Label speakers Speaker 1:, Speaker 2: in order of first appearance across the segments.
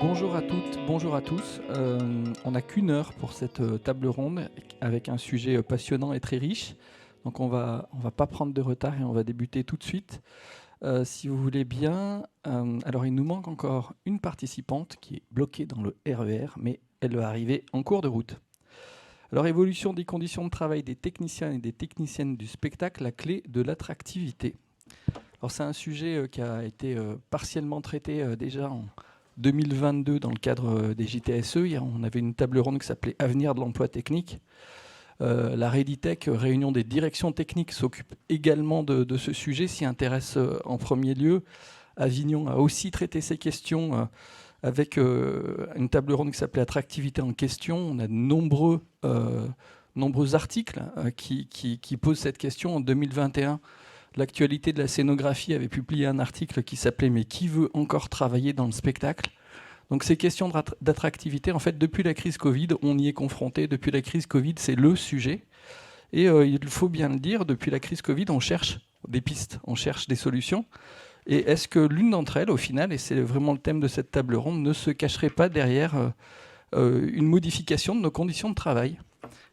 Speaker 1: Bonjour à toutes, bonjour à tous. On n'a qu'une heure pour cette table ronde avec un sujet passionnant et très riche. Donc on va pas prendre de retard et on va débuter tout de suite. Si vous voulez bien, alors il nous manque encore une participante qui est bloquée dans le RER, mais elle va arriver en cours de route. Alors évolution des conditions de travail des techniciens et des techniciennes du spectacle, la clé de l'attractivité. Alors c'est un sujet qui a été partiellement traité déjà en 2022 dans le cadre des JTSE. On avait une table ronde qui s'appelait Avenir de l'emploi technique. La Reditech, réunion des directions techniques, s'occupe également de ce sujet, s'y intéresse en premier lieu. Avignon a aussi traité ces questions avec une table ronde qui s'appelait Attractivité en question. On a de nombreux articles qui posent cette question. En 2021, l'actualité de la scénographie avait publié un article qui s'appelait « Mais qui veut encore travailler dans le spectacle ?» Donc ces questions d'attractivité, en fait, depuis la crise Covid, on y est confronté. Depuis la crise Covid, c'est le sujet. Et il faut bien le dire, depuis la crise Covid, on cherche des pistes, on cherche des solutions. Et est-ce que l'une d'entre elles, au final, et c'est vraiment le thème de cette table ronde, ne se cacherait pas derrière une modification de nos conditions de travail ?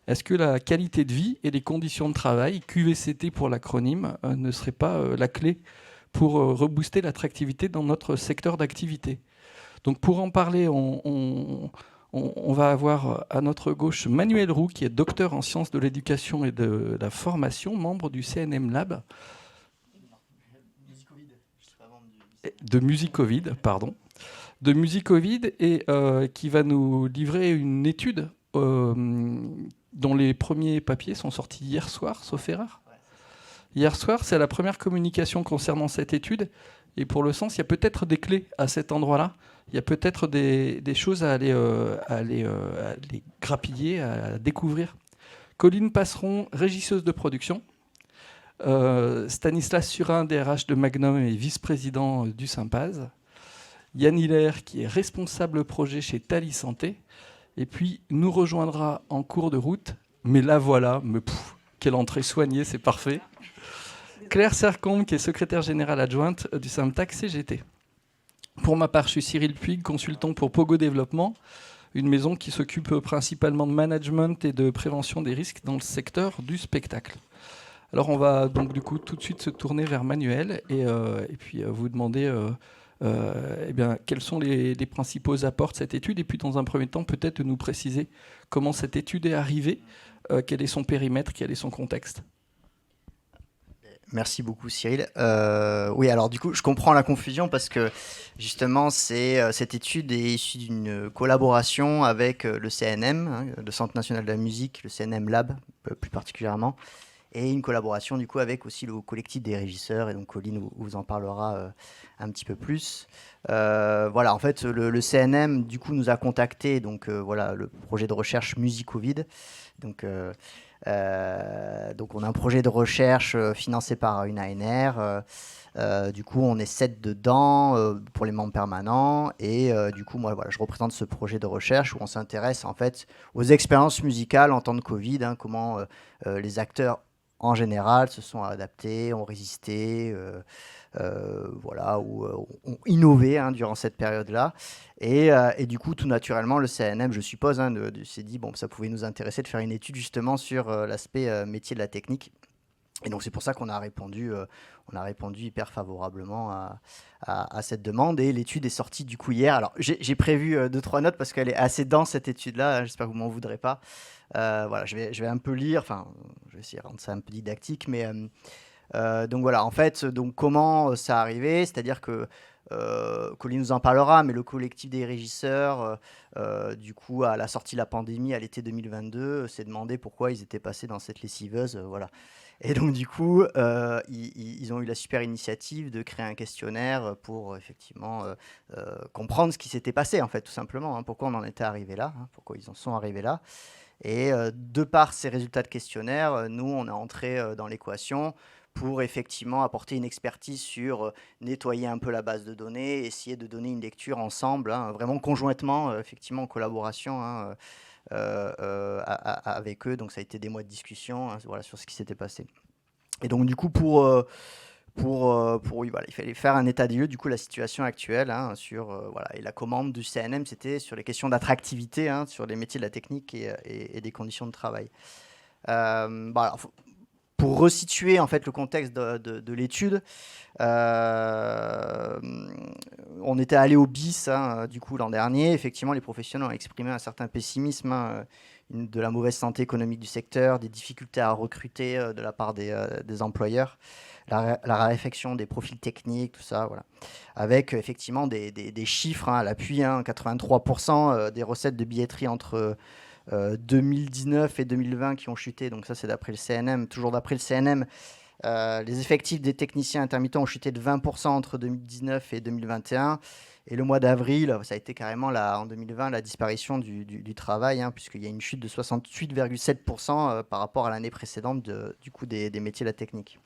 Speaker 1: Est-ce que la qualité de vie et les conditions de travail, QVCT pour l'acronyme, ne seraient pas la clé pour rebooster l'attractivité dans notre secteur d'activité ? Donc pour en parler, on va avoir à notre gauche Manuel Roux, qui est docteur en sciences de l'éducation et de la formation, membre du CNM Lab, de Musicovid, pardon, de Musicovid, et qui va nous livrer une étude dont les premiers papiers sont sortis hier soir, sauf erreur. Hier soir, c'est la première communication concernant cette étude. Et pour le sens, il y a peut-être des clés à cet endroit-là. Il y a peut-être des choses à aller grappiller, à découvrir. Colline Passeron, régisseuse de production. Stanislas Surin, DRH de Magnum et vice-président du Sympaz. Yann Hiller, qui est responsable projet chez Tali Santé. Et puis, nous rejoindra en cours de route, mais là voilà, quelle entrée soignée, c'est parfait. Claire Sercombe, qui est secrétaire générale adjointe du Samtac CGT. Pour ma part, je suis Cyril Puig, consultant pour Pogo Développement, une maison qui s'occupe principalement de management et de prévention des risques dans le secteur du spectacle. Alors on va donc du coup tout de suite se tourner vers Manuel et puis vous demander quels sont les principaux apports de cette étude, et puis dans un premier temps peut-être nous préciser comment cette étude est arrivée, quel est son périmètre, quel est son contexte.
Speaker 2: Merci beaucoup Cyril. Oui, alors du coup, je comprends la confusion parce que justement, cette étude est issue d'une collaboration avec le CNM, hein, le Centre national de la musique, le CNM Lab plus particulièrement, et une collaboration du coup avec aussi le collectif des régisseurs, et donc Colline vous en parlera un petit peu plus. Voilà, en fait, le CNM du coup nous a contacté, donc voilà, le projet de recherche Musicovid. Donc on a un projet de recherche financé par une ANR. Du coup, on est 7 dedans pour les membres permanents. Et du coup, moi, voilà, je représente ce projet de recherche où on s'intéresse en fait aux expériences musicales en temps de Covid, hein, comment les acteurs en général se sont adaptés, ont résisté, voilà, ou ont innové hein, durant cette période-là. Et du coup, tout naturellement, le CNM, je suppose, hein, s'est dit bon, ça pouvait nous intéresser de faire une étude justement sur l'aspect métier de la technique. Et donc c'est pour ça qu'on a répondu hyper favorablement à cette demande. Et l'étude est sortie du coup hier. Alors j'ai prévu 2-3 notes parce qu'elle est assez dense cette étude-là. J'espère que vous m'en voudrez pas. Voilà, je vais un peu lire. Enfin, je vais essayer de rendre ça un peu didactique, mais donc voilà, en fait, donc comment ça arrivé, c'est-à-dire que Colline nous en parlera, mais le collectif des régisseurs, du coup, à la sortie de la pandémie, à l'été 2022, s'est demandé pourquoi ils étaient passés dans cette lessiveuse, voilà. Et donc, du coup, ils ont eu la super initiative de créer un questionnaire pour effectivement comprendre ce qui s'était passé, en fait, tout simplement, hein, pourquoi on en était arrivé là, hein, pourquoi ils en sont arrivés là. Et de par ces résultats de questionnaire, nous, on est entré dans l'équation pour effectivement apporter une expertise sur nettoyer un peu la base de données, essayer de donner une lecture ensemble, hein, vraiment conjointement, effectivement en collaboration hein, avec eux. Donc ça a été des mois de discussion hein, voilà, sur ce qui s'était passé. Et donc du coup, Oui, voilà, il fallait faire un état des lieux, du coup, la situation actuelle, hein, sur, voilà, et la commande du CNM, c'était sur les questions d'attractivité, hein, sur les métiers de la technique et des conditions de travail. Bon, alors, pour resituer en fait le contexte de l'étude, on était allé au BIS, hein, du coup, l'an dernier. Effectivement, les professionnels ont exprimé un certain pessimisme, hein, de la mauvaise santé économique du secteur, des difficultés à recruter de la part des employeurs, la raréfaction des profils techniques, tout ça, voilà. Avec effectivement des chiffres, hein, à l'appui, hein, 83% des recettes de billetterie entre 2019 et 2020 qui ont chuté, donc ça c'est d'après le CNM, toujours d'après le CNM. Les effectifs des techniciens intermittents ont chuté de 20% entre 2019 et 2021. Et le mois d'avril, ça a été carrément en 2020 la disparition du travail, hein, puisqu'il y a une chute de 68,7% par rapport à l'année précédente du coup des métiers de la technique.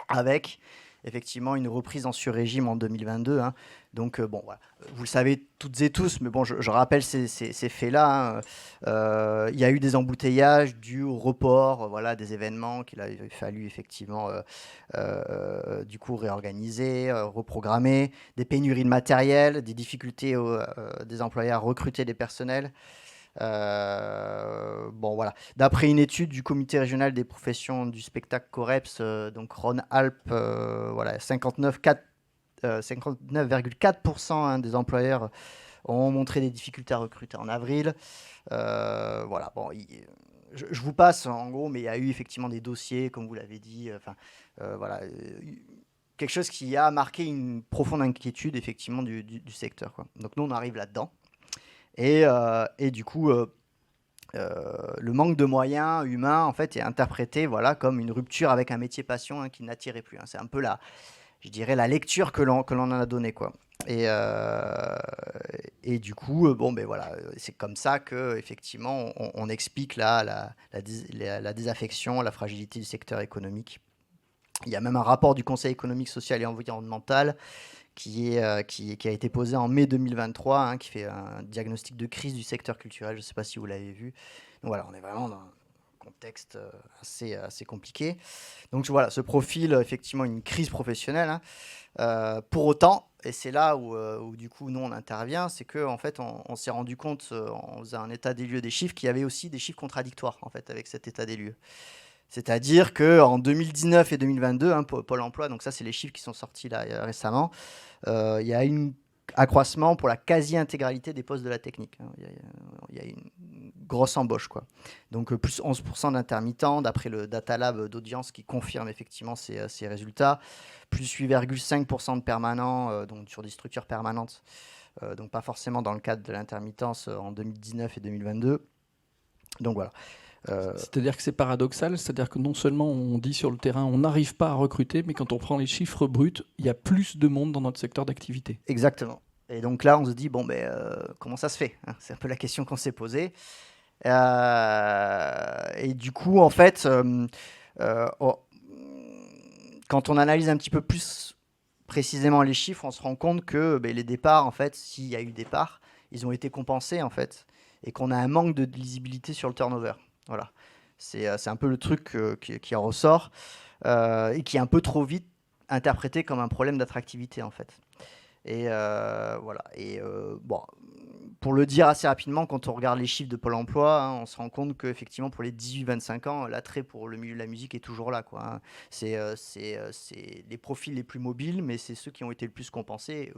Speaker 2: Avec effectivement une reprise en sur-régime en 2022. Hein. Donc, bon, voilà. Vous le savez toutes et tous, mais bon, je rappelle ces faits-là. Hein. Il y a eu des embouteillages dus au report, voilà, des événements qu'il a fallu effectivement du coup réorganiser, reprogrammer, des pénuries de matériel, des difficultés des employés à recruter des personnels. Bon, voilà. D'après une étude du comité régional des professions du spectacle COREPS, donc Rhône-Alpes, voilà, 59,4% hein, des employeurs ont montré des difficultés à recruter en avril. Voilà, bon, je vous passe en gros, mais il y a eu effectivement des dossiers, comme vous l'avez dit, voilà, quelque chose qui a marqué une profonde inquiétude effectivement du secteur, quoi. Donc nous, on arrive là-dedans. Et du coup, le manque de moyens humains en fait est interprété, voilà, comme une rupture avec un métier passion, hein, qui n'attirait plus. Hein. C'est un peu je dirais la lecture que l'on en a donnée, quoi. Et du coup, bon, ben voilà, c'est comme ça que effectivement on explique la désaffection, la fragilité du secteur économique. Il y a même un rapport du Conseil économique, social et environnemental qui a été posé en mai 2023, hein, qui fait un diagnostic de crise du secteur culturel. Je ne sais pas si vous l'avez vu. Donc voilà, on est vraiment dans un contexte assez compliqué. Donc voilà, ce profil, effectivement, une crise professionnelle. Hein. Pour autant, et c'est là où du coup nous on intervient, c'est qu'en fait on s'est rendu compte, en faisant un état des lieux des chiffres, qu'il y avait aussi des chiffres contradictoires en fait avec cet état des lieux. C'est-à-dire qu'en 2019 et 2022, hein, Pôle emploi, donc ça c'est les chiffres qui sont sortis là récemment, il y a un accroissement pour la quasi-intégralité des postes de la technique. Hein. Il y a une grosse embauche, quoi. Donc plus 11% d'intermittents, d'après le Data Lab d'audience qui confirme effectivement ces résultats, plus 8,5% de permanents, donc sur des structures permanentes, donc pas forcément dans le cadre de l'intermittence en 2019 et 2022. Donc voilà.
Speaker 1: C'est-à-dire que c'est paradoxal, c'est-à-dire que non seulement on dit sur le terrain on n'arrive pas à recruter, mais quand on prend les chiffres bruts, il y a plus de monde dans notre secteur d'activité.
Speaker 2: Exactement. Et donc là, on se dit, bon, ben, comment ça se fait, hein? C'est un peu la question qu'on s'est posée. Et du coup, en fait, quand on analyse un petit peu plus précisément les chiffres, on se rend compte que les départs, en fait, s'il y a eu départ, ils ont été compensés, en fait, et qu'on a un manque de lisibilité sur le turnover. Voilà. C'est un peu le truc qui en ressort, et qui est un peu trop vite interprété comme un problème d'attractivité, en fait. Et voilà. Et bon, pour le dire assez rapidement, quand on regarde les chiffres de Pôle emploi, hein, on se rend compte qu'effectivement, pour les 18-25 ans, l'attrait pour le milieu de la musique est toujours là, quoi, hein. C'est les profils les plus mobiles, mais c'est ceux qui ont été le plus compensés,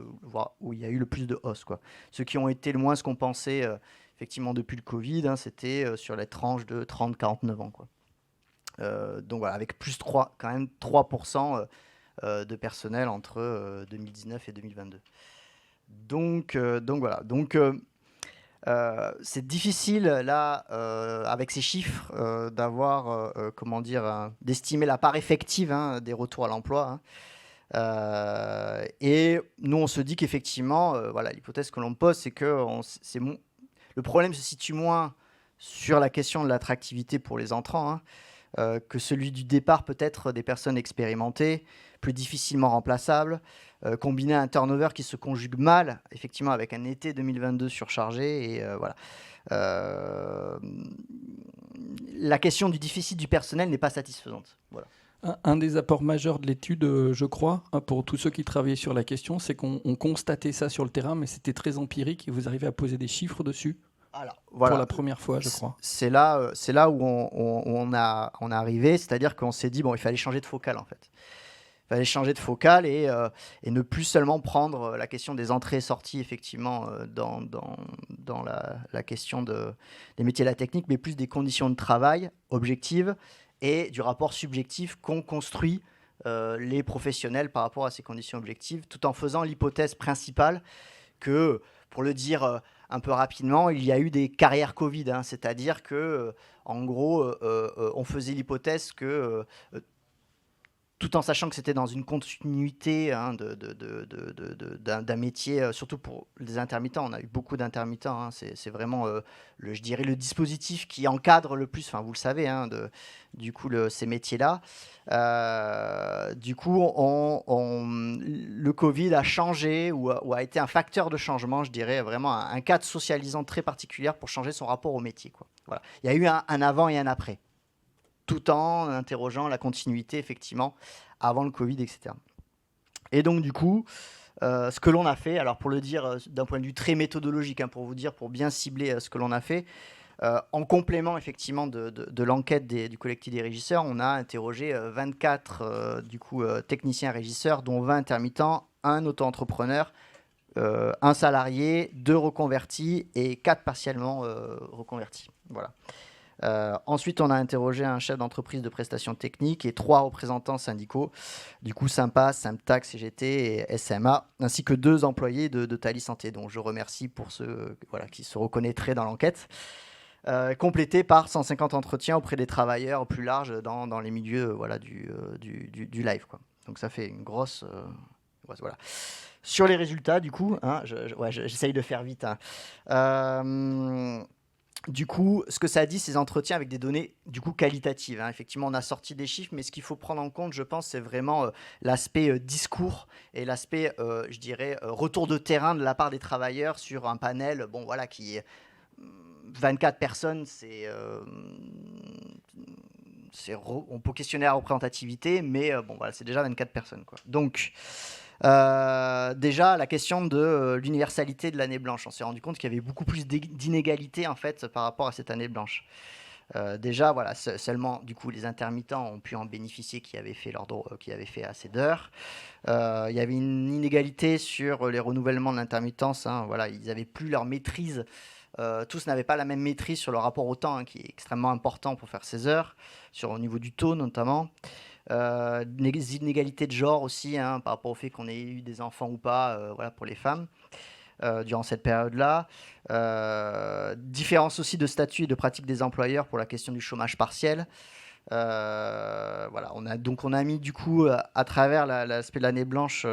Speaker 2: où il y a eu le plus de hausse, quoi. Ceux qui ont été le moins compensés, effectivement, depuis le Covid, hein, c'était sur les tranches de 30-49 ans, quoi. Donc voilà, avec plus 3, quand même 3% de personnel entre 2019 et 2022. Donc voilà. Donc c'est difficile là, avec ces chiffres, d'avoir, comment dire, d'estimer la part effective, hein, des retours à l'emploi. Hein. Et nous, on se dit qu'effectivement, voilà, l'hypothèse que l'on pose, c'est que le problème se situe moins sur la question de l'attractivité pour les entrants, hein, que celui du départ, peut-être des personnes expérimentées, plus difficilement remplaçables, combiné à un turnover qui se conjugue mal, effectivement, avec un été 2022 surchargé. Et voilà. La question du déficit du personnel n'est pas satisfaisante. Voilà.
Speaker 1: Un des apports majeurs de l'étude, je crois, hein, pour tous ceux qui travaillaient sur la question, c'est qu'on constatait ça sur le terrain, mais c'était très empirique et vous arrivez à poser des chiffres dessus
Speaker 2: Alors,
Speaker 1: pour
Speaker 2: voilà.
Speaker 1: la première fois, je crois.
Speaker 2: C'est là où on est arrivé, c'est-à-dire qu'on s'est dit, bon, il fallait changer de focale en fait. Il fallait changer de focale et ne plus seulement prendre la question des entrées et sorties, effectivement, dans la question des métiers de la technique, mais plus des conditions de travail objectives et du rapport subjectif qu'ont construit les professionnels par rapport à ces conditions objectives, tout en faisant l'hypothèse principale que, pour le dire un peu rapidement, il y a eu des carrières Covid, hein, c'est-à-dire que, en gros, on faisait l'hypothèse que tout en sachant que c'était dans une continuité hein, d'un métier, surtout pour les intermittents. On a eu beaucoup d'intermittents. Hein, c'est vraiment, je dirais, le dispositif qui encadre le plus, enfin, vous le savez, hein, du coup, ces métiers-là. Du coup, le Covid a changé ou a été un facteur de changement, je dirais, vraiment un cadre socialisant très particulier pour changer son rapport au métier, quoi. Voilà. Il y a eu un avant et un après, tout en interrogeant la continuité, effectivement, avant le Covid, etc. Et donc, du coup, ce que l'on a fait, alors pour le dire d'un point de vue très méthodologique, hein, pour vous dire, pour bien cibler ce que l'on a fait, en complément, effectivement, de l'enquête du collectif des régisseurs, on a interrogé 24 techniciens régisseurs, dont 20 intermittents, un auto-entrepreneur, un salarié, 2 reconvertis et 4 partiellement reconvertis. Voilà. Ensuite, on a interrogé un chef d'entreprise de prestations techniques et 3 représentants syndicaux, du coup Sympa, Symptac, CGT et SMA, ainsi que 2 employés de Thalys Santé, dont je remercie pour ceux qui se reconnaîtraient dans l'enquête, complété par 150 entretiens auprès des travailleurs plus larges dans les milieux du live, quoi. Donc ça fait une grosse... voilà. Sur les résultats, du coup, hein, j'essaye de faire vite. Hein. Du coup, ce que ça dit, ces entretiens avec des données du coup qualitatives. Hein. Effectivement, on a sorti des chiffres, mais ce qu'il faut prendre en compte, je pense, c'est vraiment l'aspect discours et l'aspect, je dirais, retour de terrain de la part des travailleurs sur un panel, bon voilà, qui est 24 personnes, on peut questionner la représentativité, mais bon voilà, c'est déjà 24 personnes, quoi. Donc déjà, la question de l'universalité de l'année blanche. On s'est rendu compte qu'il y avait beaucoup plus d'inégalités en fait par rapport à cette année blanche. Déjà, voilà, seulement du coup les intermittents ont pu en bénéficier qui avaient fait assez d'heures. Il y avait une inégalité sur les renouvellements de l'intermittence. Hein, voilà, ils n'avaient plus leur maîtrise. Tous n'avaient pas la même maîtrise sur le rapport au temps, hein, qui est extrêmement important pour faire ces heures, au niveau du taux notamment. Des inégalités de genre aussi, hein, par rapport au fait qu'on ait eu des enfants ou pas, voilà, pour les femmes durant cette période-là. Différence aussi de statut et de pratique des employeurs pour la question du chômage partiel. Voilà, on a mis du coup à travers l'aspect de l'année blanche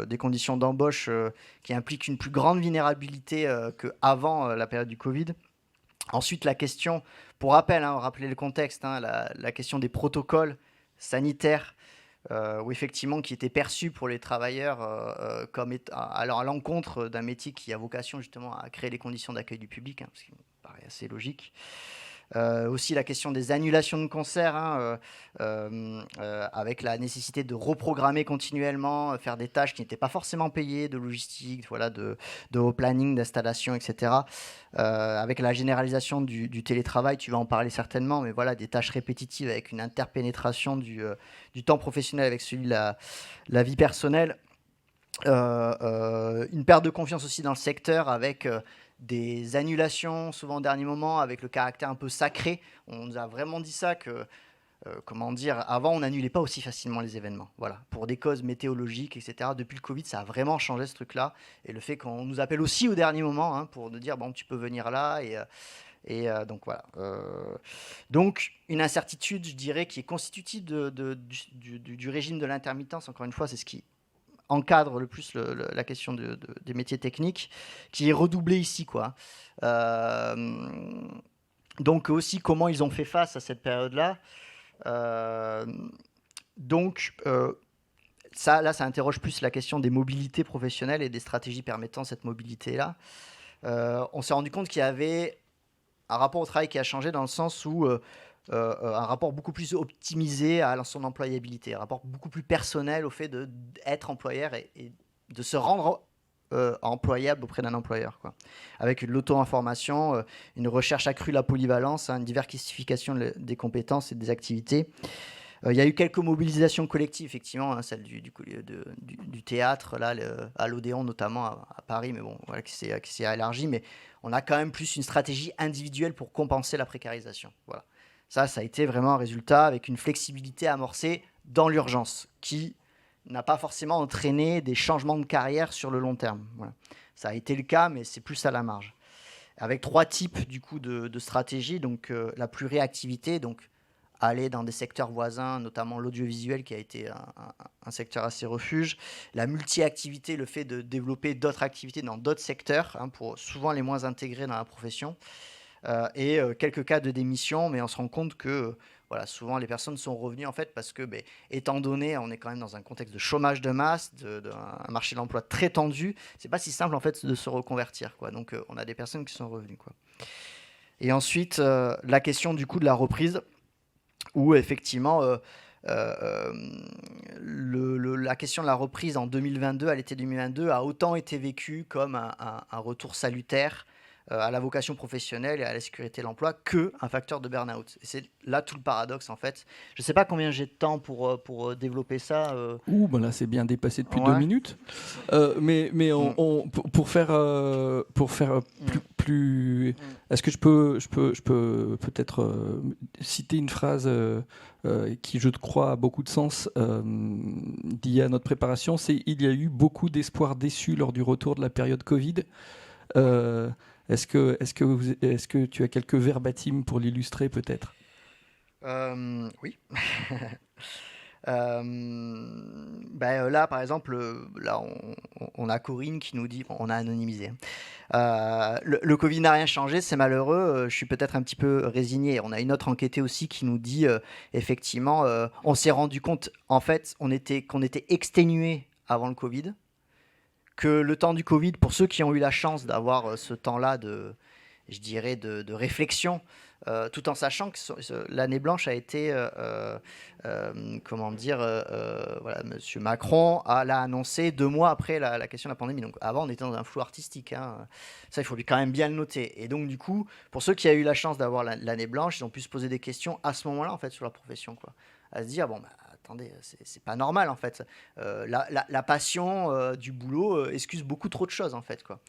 Speaker 2: des conditions d'embauche qui impliquent une plus grande vulnérabilité qu'avant la période du Covid. Ensuite, la question, pour rappel, hein, rappeler le contexte, hein, la question des protocoles sanitaires, où effectivement qui étaient perçus pour les travailleurs comme à l'encontre d'un métier qui a vocation justement à créer les conditions d'accueil du public, hein, ce qui me paraît assez logique. Aussi la question des annulations de concerts, hein, avec la nécessité de reprogrammer continuellement, faire des tâches qui n'étaient pas forcément payées, de logistique, voilà, de planning, d'installation, etc. Avec la généralisation du télétravail, tu vas en parler certainement, mais voilà, des tâches répétitives avec une interpénétration du temps professionnel avec celui de la vie personnelle. Une perte de confiance aussi dans le secteur avec des annulations souvent au dernier moment, avec le caractère un peu sacré. On nous a vraiment dit ça que, avant on n'annulait pas aussi facilement les événements. Voilà, pour des causes météorologiques, etc. Depuis le Covid, ça a vraiment changé ce truc-là. Et le fait qu'on nous appelle aussi au dernier moment, hein, pour nous dire bon, tu peux venir là donc voilà. Donc une incertitude, je dirais, qui est constitutive du régime de l'intermittence. Encore une fois, c'est ce qui encadre le plus la question des métiers techniques, qui est redoublée ici, quoi. Donc aussi comment ils ont fait face à cette période-là. Ça interroge plus la question des mobilités professionnelles et des stratégies permettant cette mobilité-là. On s'est rendu compte qu'il y avait un rapport au travail qui a changé dans le sens où un rapport beaucoup plus optimisé à son employabilité, un rapport beaucoup plus personnel au fait d'être employeur et de se rendre employable auprès d'un employeur, quoi. Avec l'auto-information, une recherche accrue de la polyvalence, une diversification des compétences et des activités. Il y a eu quelques mobilisations collectives, effectivement, hein, celle du théâtre, là, à l'Odéon notamment, à Paris, mais bon, voilà, qui s'est élargi. Mais on a quand même plus une stratégie individuelle pour compenser la précarisation. Voilà. Ça a été vraiment un résultat avec une flexibilité amorcée dans l'urgence, qui n'a pas forcément entraîné des changements de carrière sur le long terme. Voilà. Ça a été le cas, mais c'est plus à la marge. Avec 3 types du coup de stratégies. Donc la pluriréactivité, donc aller dans des secteurs voisins, notamment l'audiovisuel qui a été un secteur assez refuge. La multi-activité, le fait de développer d'autres activités dans d'autres secteurs, hein, pour souvent les moins intégrés dans la profession. Et quelques cas de démission, mais on se rend compte que voilà, souvent les personnes sont revenues en fait parce que, étant donné, on est quand même dans un contexte de chômage de masse, un marché de l'emploi très tendu, c'est pas si simple en fait de se reconvertir, quoi. Donc on a des personnes qui sont revenues, quoi. Et ensuite la question du coup de la reprise, où effectivement la question de la reprise en 2022, à l'été 2022, a autant été vécue comme un retour salutaire à la vocation professionnelle et à la sécurité de l'emploi qu'un facteur de burn-out. Et c'est là tout le paradoxe, en fait. Je ne sais pas combien j'ai de temps pour développer ça.
Speaker 1: Ben là, c'est bien dépassé depuis 2 minutes. Mais pour faire plus... Est-ce que je peux peut-être citer une phrase qui, je crois, a beaucoup de sens liée à notre préparation. C'est: il y a eu beaucoup d'espoirs déçus lors du retour de la période Covid. Est-ce que tu as quelques verbatim pour l'illustrer, peut-être ?
Speaker 2: Oui. Là, par exemple, là, on a Corinne qui nous dit, on a anonymisé. Le Covid n'a rien changé, c'est malheureux. Je suis peut-être un petit peu résigné. On a une autre enquêtée aussi qui nous dit, effectivement, on s'est rendu compte, en fait, qu'on était exténué avant le Covid, que le temps du Covid, pour ceux qui ont eu la chance d'avoir ce temps-là de réflexion, tout en sachant que l'année blanche a été, voilà, Monsieur Macron l'a annoncé 2 mois après la question de la pandémie. Donc avant, on était dans un flou artistique, hein. Ça, il faut quand même bien le noter. Et donc du coup, pour ceux qui ont eu la chance d'avoir l'année blanche, ils ont pu se poser des questions à ce moment-là, en fait, sur la profession, quoi. À se dire, bon, attendez, c'est pas normal, en fait. La passion du boulot excuse beaucoup trop de choses, en fait, quoi.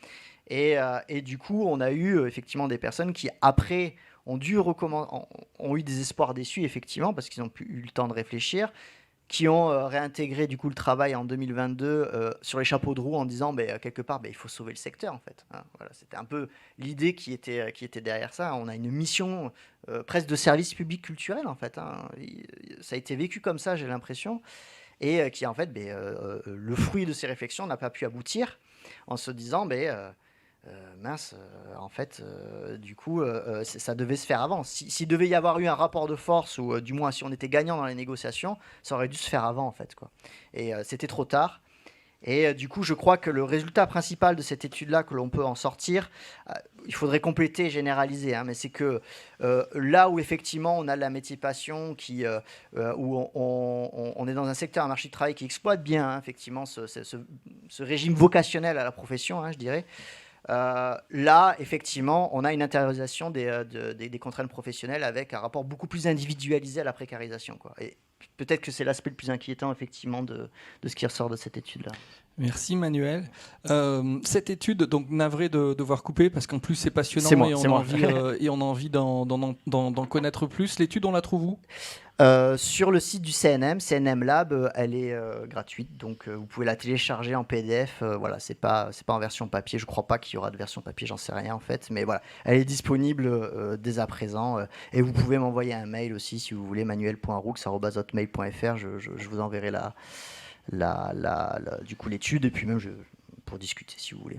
Speaker 2: Et du coup, on a eu effectivement des personnes qui, après, ont eu des espoirs déçus, effectivement, parce qu'ils n'ont plus eu le temps de réfléchir, qui ont réintégré du coup le travail en 2022 sur les chapeaux de roue en disant, quelque part, il faut sauver le secteur, en fait, hein. Voilà, c'était un peu l'idée qui était derrière ça. On a une mission presque de service public culturel, en fait, hein. Ça a été vécu comme ça, j'ai l'impression, et qui, en fait, le fruit de ces réflexions n'a pas pu aboutir, en se disant, en fait, du coup, ça devait se faire avant. S'il devait y avoir eu un rapport de force, ou du moins si on était gagnant dans les négociations, ça aurait dû se faire avant, en fait, quoi. Et c'était trop tard. Et du coup, je crois que le résultat principal de cette étude-là, que l'on peut en sortir, il faudrait compléter et généraliser, hein, mais c'est que là où effectivement on a de la métier passion, où on est dans un secteur, un marché du travail qui exploite bien, hein, effectivement, ce régime vocationnel à la profession, hein, je dirais. Là, effectivement, on a une intériorisation des contraintes professionnelles avec un rapport beaucoup plus individualisé à la précarisation, quoi. Et peut-être que c'est l'aspect le plus inquiétant, effectivement, de ce qui ressort de cette étude-là.
Speaker 1: Merci Manuel. Cette étude, donc navré de devoir couper parce qu'en plus c'est passionnant, et on a envie d'en connaître plus. L'étude, on la trouve où ?
Speaker 2: Sur le site du CNM Lab, elle est gratuite, donc vous pouvez la télécharger en PDF. Voilà, c'est pas en version papier. Je crois pas qu'il y aura de version papier, j'en sais rien en fait, mais voilà, elle est disponible dès à présent. Et vous pouvez m'envoyer un mail aussi si vous voulez, manuel.roux@hotmail.fr. Je vous enverrai du coup l'étude et puis même pour discuter si vous voulez.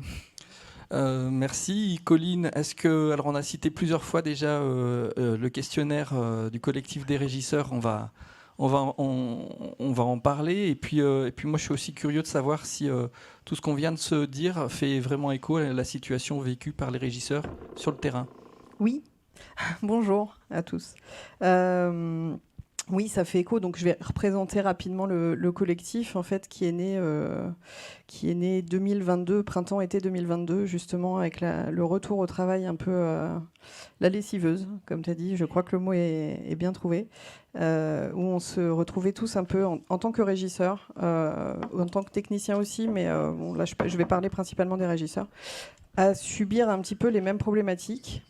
Speaker 1: Merci. Colline, alors on a cité plusieurs fois déjà le questionnaire du collectif des régisseurs, on va en parler, et puis moi je suis aussi curieux de savoir si tout ce qu'on vient de se dire fait vraiment écho à la situation vécue par les régisseurs sur le terrain.
Speaker 3: Oui. Bonjour à tous. Oui, ça fait écho. Donc, je vais représenter rapidement le collectif, en fait, qui est né 2022, printemps-été 2022, justement, avec le retour au travail un peu la lessiveuse, comme tu as dit. Je crois que le mot est bien trouvé. Où on se retrouvait tous un peu en tant que régisseurs, en tant que techniciens aussi, mais bon, là, je vais parler principalement des régisseurs, à subir un petit peu les mêmes problématiques.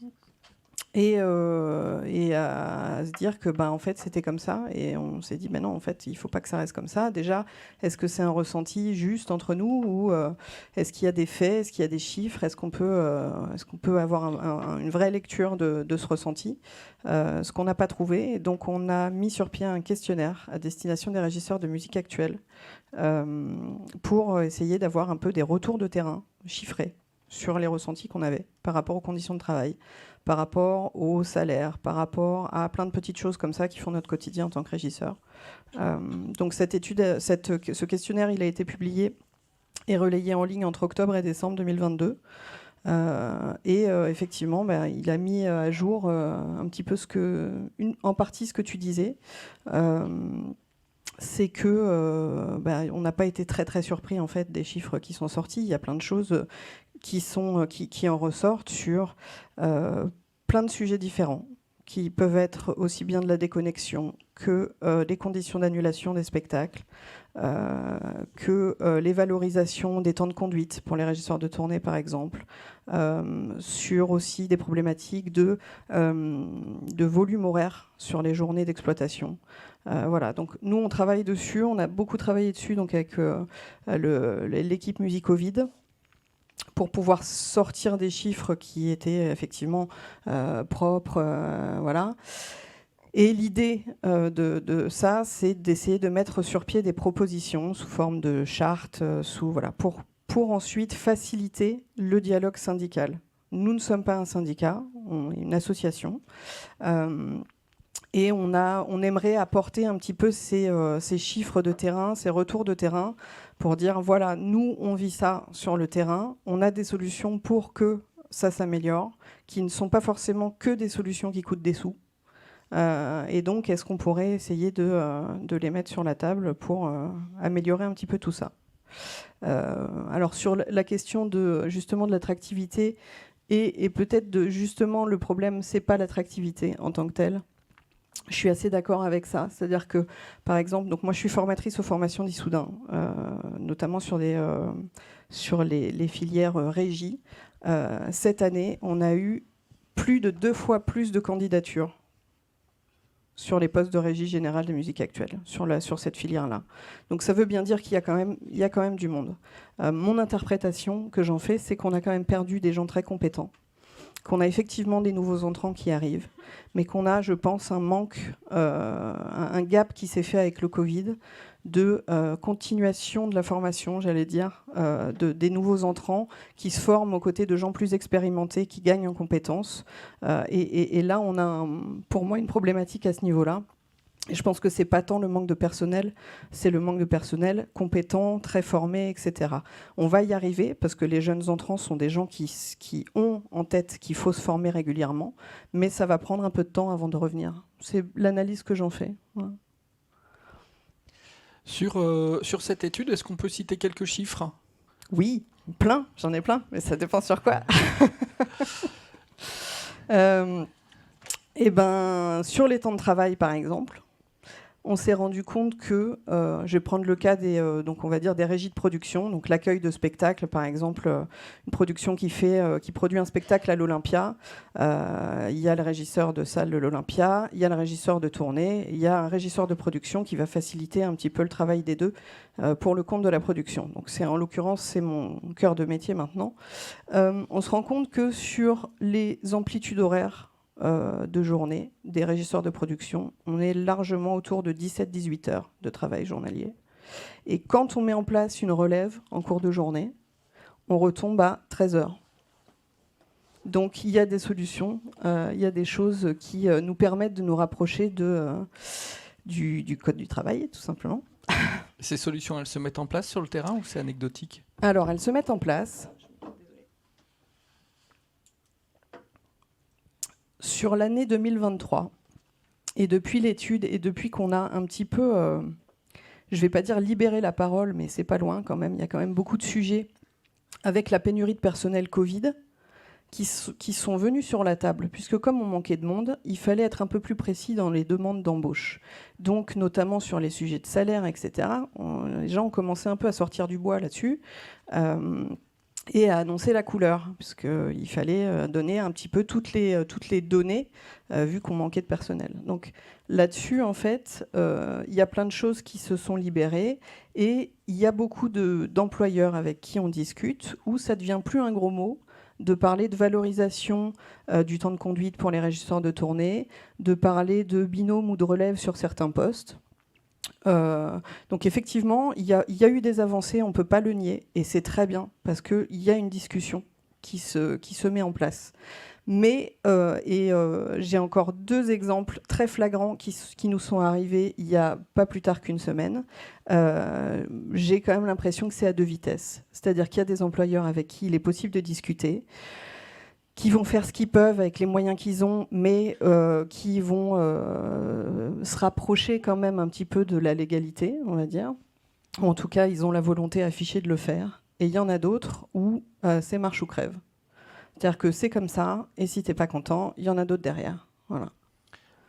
Speaker 3: Et à se dire que en fait c'était comme ça, et on s'est dit non, en fait il faut pas que ça reste comme ça. Déjà, est-ce que c'est un ressenti juste entre nous, ou est-ce qu'il y a des faits, est-ce qu'il y a des chiffres, est-ce qu'on peut avoir une vraie lecture de ce ressenti, ce qu'on n'a pas trouvé. Et donc on a mis sur pied un questionnaire à destination des régisseurs de musique actuelle, pour essayer d'avoir un peu des retours de terrain chiffrés sur les ressentis qu'on avait par rapport aux conditions de travail, par rapport au salaire, par rapport à plein de petites choses comme ça qui font notre quotidien en tant que régisseur. Donc cette étude, ce questionnaire, il a été publié et relayé en ligne entre octobre et décembre 2022. Effectivement, il a mis à jour un petit peu en partie ce que tu disais. C'est que on n'a pas été très très surpris en fait des chiffres qui sont sortis. Il y a plein de choses qui en ressortent sur plein de sujets différents, qui peuvent être aussi bien de la déconnexion que les conditions d'annulation des spectacles, que les valorisations des temps de conduite pour les régisseurs de tournée, par exemple, sur aussi des problématiques de volume horaire sur les journées d'exploitation. Voilà, donc nous on travaille dessus, on a beaucoup travaillé dessus donc avec l'équipe Musicovid, pour pouvoir sortir des chiffres qui étaient effectivement propres, voilà. Et l'idée de ça, c'est d'essayer de mettre sur pied des propositions sous forme de chartes, voilà, pour ensuite faciliter le dialogue syndical. Nous ne sommes pas un syndicat, on est une association. Et on aimerait apporter un petit peu ces chiffres de terrain, ces retours de terrain, pour dire, voilà, nous, on vit ça sur le terrain, on a des solutions pour que ça s'améliore, qui ne sont pas forcément que des solutions qui coûtent des sous. Et donc, est-ce qu'on pourrait essayer de les mettre sur la table pour améliorer un petit peu tout ça. Alors, sur la question justement de l'attractivité, et peut-être justement le problème, c'est pas l'attractivité en tant que telle. Je suis assez d'accord avec ça. C'est-à-dire que, par exemple, donc moi je suis formatrice aux formations d'Issoudun, notamment sur les filières régie. Cette année, on a eu plus de 2 fois plus de candidatures sur les postes de régie générale de musique actuelle, sur cette filière-là. Donc ça veut bien dire qu'il y a quand même du monde. Mon interprétation que j'en fais, c'est qu'on a quand même perdu des gens très compétents, qu'on a effectivement des nouveaux entrants qui arrivent, mais qu'on a, je pense, un manque, un gap qui s'est fait avec le Covid, de continuation de la formation, j'allais dire, des nouveaux entrants qui se forment aux côtés de gens plus expérimentés, qui gagnent en compétences. Et là, on a, pour moi, une problématique à ce niveau-là. Et je pense que c'est pas tant le manque de personnel, c'est le manque de personnel compétent, très formé, etc. On va y arriver parce que les jeunes entrants sont des gens qui ont en tête qu'il faut se former régulièrement, mais ça va prendre un peu de temps avant de revenir. C'est l'analyse que j'en fais. Ouais.
Speaker 1: Sur cette étude, est-ce qu'on peut citer quelques chiffres ?
Speaker 3: Oui, plein, j'en ai plein, mais ça dépend sur quoi. Sur les temps de travail, par exemple, on s'est rendu compte que, je vais prendre le cas donc on va dire des régies de production, donc l'accueil de spectacles, par exemple, une production qui produit un spectacle à l'Olympia. Il y a le régisseur de salle de l'Olympia, il y a le régisseur de tournée, il y a un régisseur de production qui va faciliter un petit peu le travail des deux pour le compte de la production. Donc en l'occurrence, c'est mon cœur de métier maintenant. On se rend compte que sur les amplitudes horaires de journée des régisseurs de production, on est largement autour de 17-18 heures de travail journalier. Et quand on met en place une relève en cours de journée, on retombe à 13 heures. Donc il y a des solutions, il y a des choses qui nous permettent de nous rapprocher du code du travail, tout simplement.
Speaker 1: Ces solutions, elles se mettent en place sur le terrain ou c'est anecdotique ?
Speaker 3: Alors, elles se mettent en place. sur l'année 2023, et depuis l'étude, et depuis qu'on a un petit peu, je ne vais pas dire libéré la parole, mais c'est pas loin quand même, il y a quand même beaucoup de sujets avec la pénurie de personnel Covid qui sont venus sur la table, puisque comme on manquait de monde, il fallait être un peu plus précis dans les demandes d'embauche. Donc notamment sur les sujets de salaire, etc., les gens ont commencé un peu à sortir du bois là-dessus. Et à annoncer la couleur, puisqu'il fallait donner un petit peu toutes les données, vu qu'on manquait de personnel. Donc là-dessus, en fait, il y a plein de choses qui se sont libérées, et il y a beaucoup d'employeurs avec qui on discute, où ça ne devient plus un gros mot, de parler de valorisation du temps de conduite pour les régisseurs de tournée, de parler de binôme ou de relève sur certains postes. Donc effectivement, il y a eu des avancées, on ne peut pas le nier, et c'est très bien, parce qu'il y a une discussion qui se met en place. Mais, j'ai encore 2 exemples très flagrants qui nous sont arrivés il n'y a pas plus tard qu'une semaine. J'ai quand même l'impression que c'est à 2 vitesses. C'est-à-dire qu'il y a des employeurs avec qui il est possible de discuter, qui vont faire ce qu'ils peuvent avec les moyens qu'ils ont, mais qui vont se rapprocher quand même un petit peu de la légalité, on va dire. En tout cas, ils ont la volonté affichée de le faire. Et il y en a d'autres où c'est marche ou crève. C'est-à-dire que c'est comme ça, et si t'es pas content, il y en a d'autres derrière. Voilà.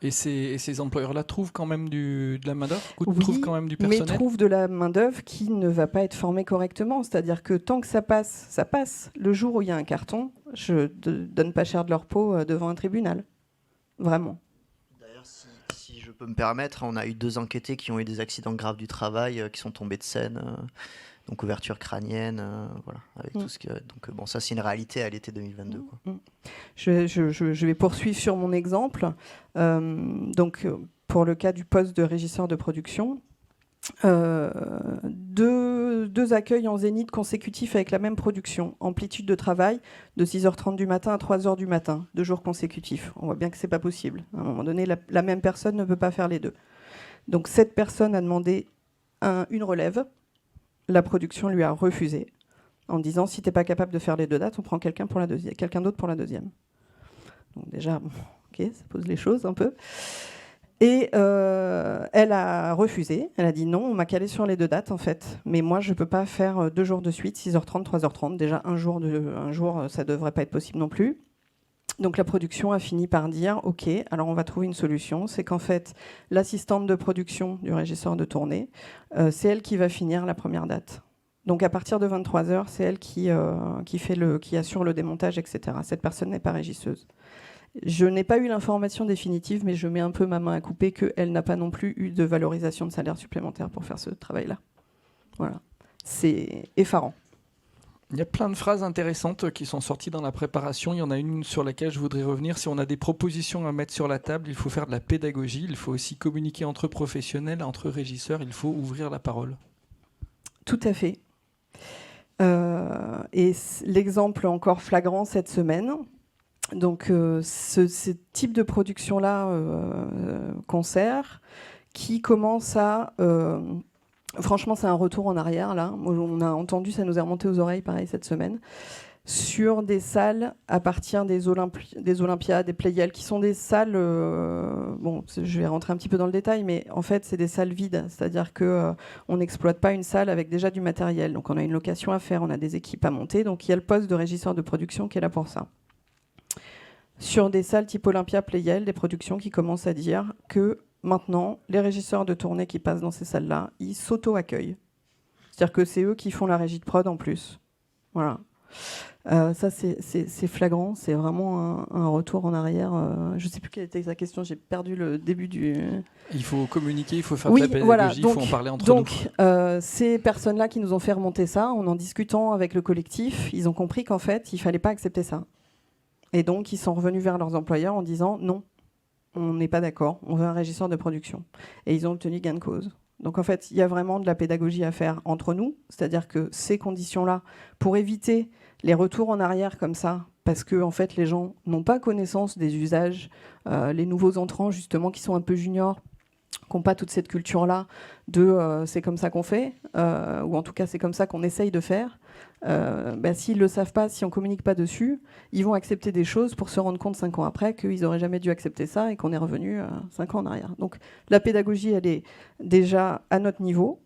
Speaker 1: Et ces employeurs-là trouvent quand même de la main-d'œuvre,
Speaker 3: Oui,
Speaker 1: trouvent quand même du personnel.
Speaker 3: Mais trouvent de la main-d'œuvre qui ne va pas être formée correctement. C'est-à-dire que tant que ça passe, ça passe. Le jour où il y a un carton, je ne donne pas cher de leur peau devant un tribunal. Vraiment.
Speaker 2: D'ailleurs, si je peux me permettre, on a eu 2 enquêtés qui ont eu des accidents graves du travail, qui sont tombés de scène. Donc ouverture crânienne, voilà, avec tout ce que. Donc bon, ça c'est une réalité à l'été 2022. Quoi.
Speaker 3: Je vais poursuivre sur mon exemple. Donc pour le cas du poste de régisseur de production, 2 accueils en zénith consécutifs avec la même production, amplitude de travail de 6h30 du matin à 3h du matin, 2 jours consécutifs. On voit bien que c'est pas possible. À un moment donné, la même personne ne peut pas faire les deux. Donc cette personne a demandé une relève. La production lui a refusé en disant si t'es pas capable de faire les 2 dates, on prend quelqu'un d'autre pour la deuxième. Donc déjà, ok, ça pose les choses un peu. Et elle a refusé. Elle a dit non, on m'a calé sur les 2 dates en fait. Mais moi, je peux pas faire 2 jours de suite, 6h30, 3h30. Déjà un jour, ça devrait pas être possible non plus. Donc la production a fini par dire ok, alors on va trouver une solution. C'est qu'en fait, l'assistante de production du régisseur de tournée, c'est elle qui va finir la première date. Donc à partir de 23h, c'est elle qui assure le démontage, etc. Cette personne n'est pas régisseuse. Je n'ai pas eu l'information définitive, mais je mets un peu ma main à couper qu'elle n'a pas non plus eu de valorisation de salaire supplémentaire pour faire ce travail-là. Voilà. C'est effarant.
Speaker 1: Il y a plein de phrases intéressantes qui sont sorties dans la préparation. Il y en a une sur laquelle je voudrais revenir. Si on a des propositions à mettre sur la table, il faut faire de la pédagogie. Il faut aussi communiquer entre professionnels, entre régisseurs. Il faut ouvrir la parole.
Speaker 3: Tout à fait. Et l'exemple encore flagrant cette semaine, donc ce type de production-là, concert, qui commence à... franchement, c'est un retour en arrière, là. On a entendu, ça nous est remonté aux oreilles, pareil, cette semaine, sur des salles à partir des Olympiades, des Playel, qui sont des salles... bon, je vais rentrer un petit peu dans le détail, mais en fait, c'est des salles vides. C'est-à-dire qu'on n'exploite pas une salle avec déjà du matériel. Donc, on a une location à faire, on a des équipes à monter. Donc, il y a le poste de régisseur de production qui est là pour ça. Sur des salles type Olympia, Playel, des productions qui commencent à dire que maintenant, les régisseurs de tournée qui passent dans ces salles-là, ils s'auto-accueillent. C'est-à-dire que c'est eux qui font la régie de prod en plus. Voilà. Ça, c'est flagrant. C'est vraiment un retour en arrière. Je ne sais plus quelle était sa question. J'ai perdu le début du...
Speaker 1: Il faut communiquer, il faut faire de la pédagogie, voilà. Il faut en parler entre nous.
Speaker 3: Donc, ces personnes-là qui nous ont fait remonter ça, en discutant avec le collectif, ils ont compris qu'en fait, il ne fallait pas accepter ça. Et donc, ils sont revenus vers leurs employeurs en disant non, on n'est pas d'accord, on veut un régisseur de production. Et ils ont obtenu gain de cause. Donc en fait, il y a vraiment de la pédagogie à faire entre nous, c'est-à-dire que ces conditions-là, pour éviter les retours en arrière comme ça, parce que en fait, les gens n'ont pas connaissance des usages, les nouveaux entrants justement qui sont un peu juniors, qui n'ont pas toute cette culture-là de c'est comme ça qu'on fait, ou en tout cas c'est comme ça qu'on essaye de faire, s'ils ne le savent pas, si on ne communique pas dessus, ils vont accepter des choses pour se rendre compte 5 ans après qu'ils n'auraient jamais dû accepter ça et qu'on est revenu 5 ans en arrière. Donc la pédagogie, elle est déjà à notre niveau,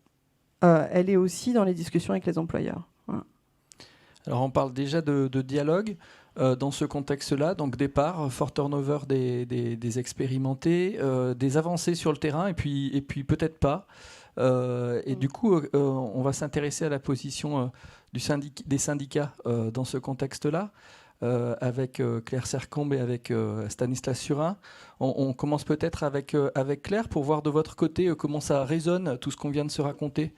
Speaker 3: elle est aussi dans les discussions avec les employeurs. Voilà.
Speaker 1: Alors on parle déjà de dialogue dans ce contexte-là, donc départ, fort turnover des expérimentés, des avancées sur le terrain et puis peut-être pas. Du coup, on va s'intéresser à la position des syndicats dans ce contexte-là, avec Claire Sercombe et avec Stanislas Surin. On commence peut-être avec Claire pour voir de votre côté comment ça résonne, tout ce qu'on vient de se raconter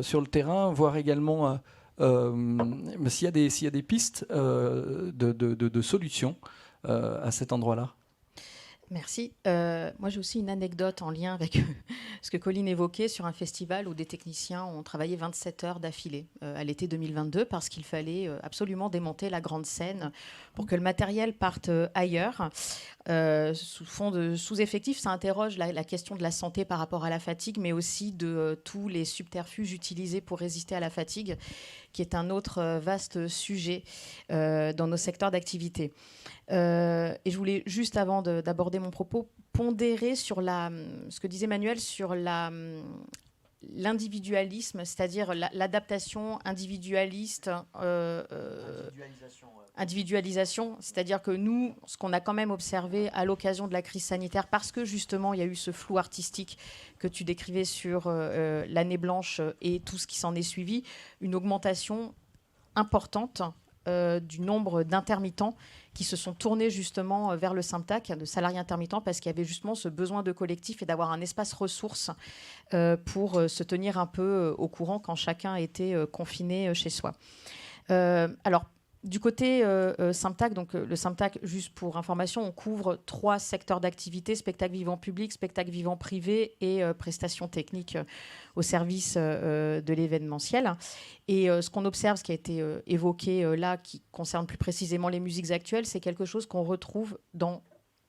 Speaker 1: sur le terrain, voir également s'il y a des pistes de solutions à cet endroit-là.
Speaker 4: Merci. Moi, j'ai aussi une anecdote en lien avec ce que Colline évoquait sur un festival où des techniciens ont travaillé 27 heures d'affilée à l'été 2022 parce qu'il fallait absolument démonter la grande scène pour que le matériel parte ailleurs. Sous fond de sous-effectifs, ça interroge la question de la santé par rapport à la fatigue, mais aussi de tous les subterfuges utilisés pour résister à la fatigue, qui est un autre vaste sujet dans nos secteurs d'activité. Et je voulais, juste avant d'aborder mon propos, pondérer sur ce que disait Manuel sur l'individualisme, c'est-à-dire l'adaptation individualiste. Individualisation, c'est-à-dire que nous, ce qu'on a quand même observé à l'occasion de la crise sanitaire, parce que justement il y a eu ce flou artistique que tu décrivais sur l'année blanche et tout ce qui s'en est suivi, une augmentation importante du nombre d'intermittents qui se sont tournés justement vers le Symptac, de salariés intermittents, parce qu'il y avait justement ce besoin de collectif et d'avoir un espace ressource pour se tenir un peu au courant quand chacun était confiné chez soi. Alors, du côté Symptac, donc le Symptac, juste pour information, on couvre 3 secteurs d'activité: spectacle vivant public, spectacle vivant privé et prestations techniques au service de l'événementiel. Et ce qu'on observe, ce qui a été évoqué là, qui concerne plus précisément les musiques actuelles, c'est quelque chose qu'on retrouve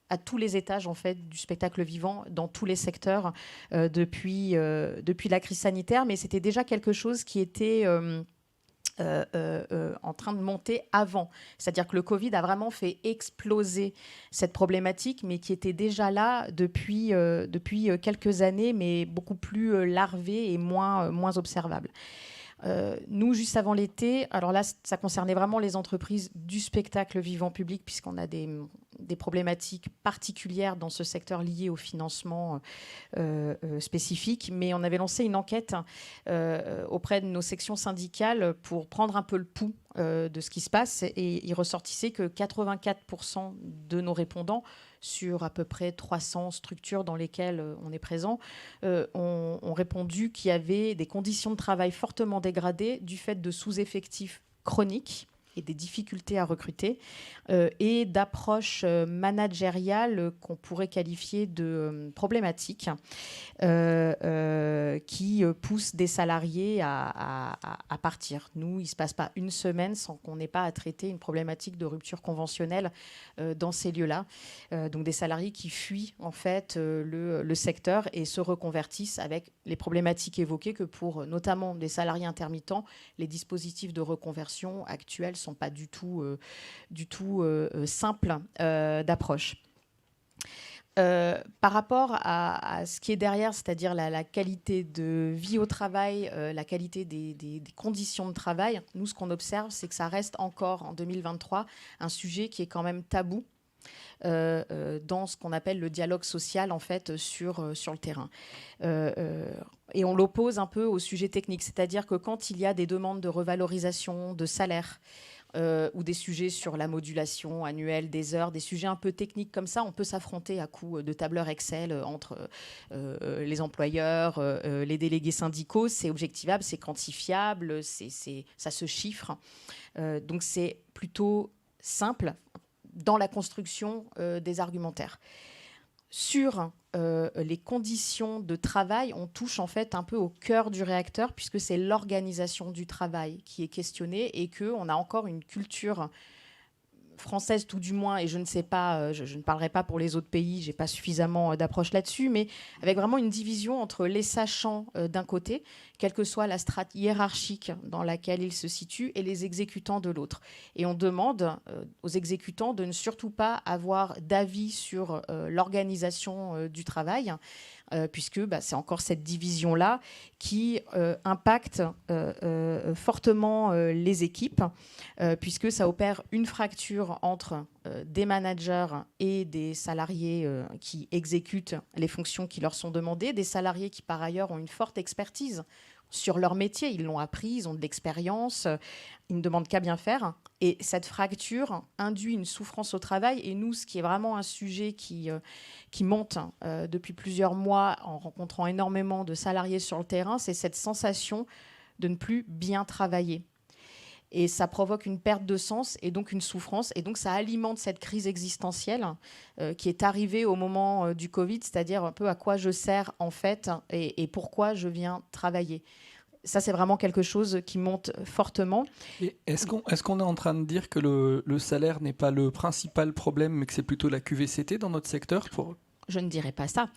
Speaker 4: à tous les étages en fait du spectacle vivant, dans tous les secteurs depuis la crise sanitaire. Mais c'était déjà quelque chose qui était en train de monter avant. C'est-à-dire que le Covid a vraiment fait exploser cette problématique, mais qui était déjà là depuis quelques années, mais beaucoup plus larvée et moins observable. Nous, juste avant l'été, alors là, ça concernait vraiment les entreprises du spectacle vivant public, puisqu'on a des problématiques particulières dans ce secteur liées au financement spécifique. Mais on avait lancé une enquête auprès de nos sections syndicales pour prendre un peu le pouls de ce qui se passe. Et il ressortissait que 84% de nos répondants, sur à peu près 300 structures dans lesquelles on est présent, ont répondu qu'il y avait des conditions de travail fortement dégradées du fait de sous-effectifs chroniques et des difficultés à recruter, et d'approches managériales qu'on pourrait qualifier de problématiques, qui poussent des salariés à partir. Nous, il ne se passe pas une semaine sans qu'on n'ait pas à traiter une problématique de rupture conventionnelle dans ces lieux-là. Donc des salariés qui fuient en fait le secteur et se reconvertissent avec les problématiques évoquées, que pour notamment les salariés intermittents, les dispositifs de reconversion actuels sont pas du tout simples d'approche. Par rapport à ce qui est derrière, c'est-à-dire la qualité de vie au travail, la qualité des conditions de travail, nous, ce qu'on observe, c'est que ça reste encore, en 2023, un sujet qui est quand même tabou dans ce qu'on appelle le dialogue social, en fait, sur le terrain. Et on l'oppose un peu au sujet technique, c'est-à-dire que quand il y a des demandes de revalorisation de salaire, ou des sujets sur la modulation annuelle des heures, des sujets un peu techniques comme ça, on peut s'affronter à coups de tableurs Excel entre les employeurs, les délégués syndicaux. C'est objectivable, c'est quantifiable, ça se chiffre. Donc c'est plutôt simple dans la construction des argumentaires. Sur les conditions de travail, on touche en fait un peu au cœur du réacteur, puisque c'est l'organisation du travail qui est questionnée et qu'on a encore une culture française tout du moins, et je ne sais pas, je ne parlerai pas pour les autres pays, j'ai pas suffisamment d'approche là-dessus, mais avec vraiment une division entre les sachants d'un côté, quelle que soit la strate hiérarchique dans laquelle ils se situent, et les exécutants de l'autre. Et on demande aux exécutants de ne surtout pas avoir d'avis sur l'organisation du travail, puisque c'est encore cette division-là qui impacte fortement les équipes, puisque ça opère une fracture entre des managers et des salariés qui exécutent les fonctions qui leur sont demandées, des salariés qui par ailleurs ont une forte expertise sur leur métier, ils l'ont appris, ils ont de l'expérience, ils ne demandent qu'à bien faire. Et cette fracture induit une souffrance au travail. Et nous, ce qui est vraiment un sujet qui monte depuis plusieurs mois en rencontrant énormément de salariés sur le terrain, c'est cette sensation de ne plus bien travailler. Et ça provoque une perte de sens et donc une souffrance. Et donc ça alimente cette crise existentielle qui est arrivée au moment du Covid, c'est-à-dire un peu à quoi je sers en fait et pourquoi je viens travailler. Ça, c'est vraiment quelque chose qui monte fortement.
Speaker 1: Et est-ce qu'on est en train de dire que le salaire n'est pas le principal problème, mais que c'est plutôt la QVCT dans notre secteur
Speaker 4: Je ne dirais pas ça,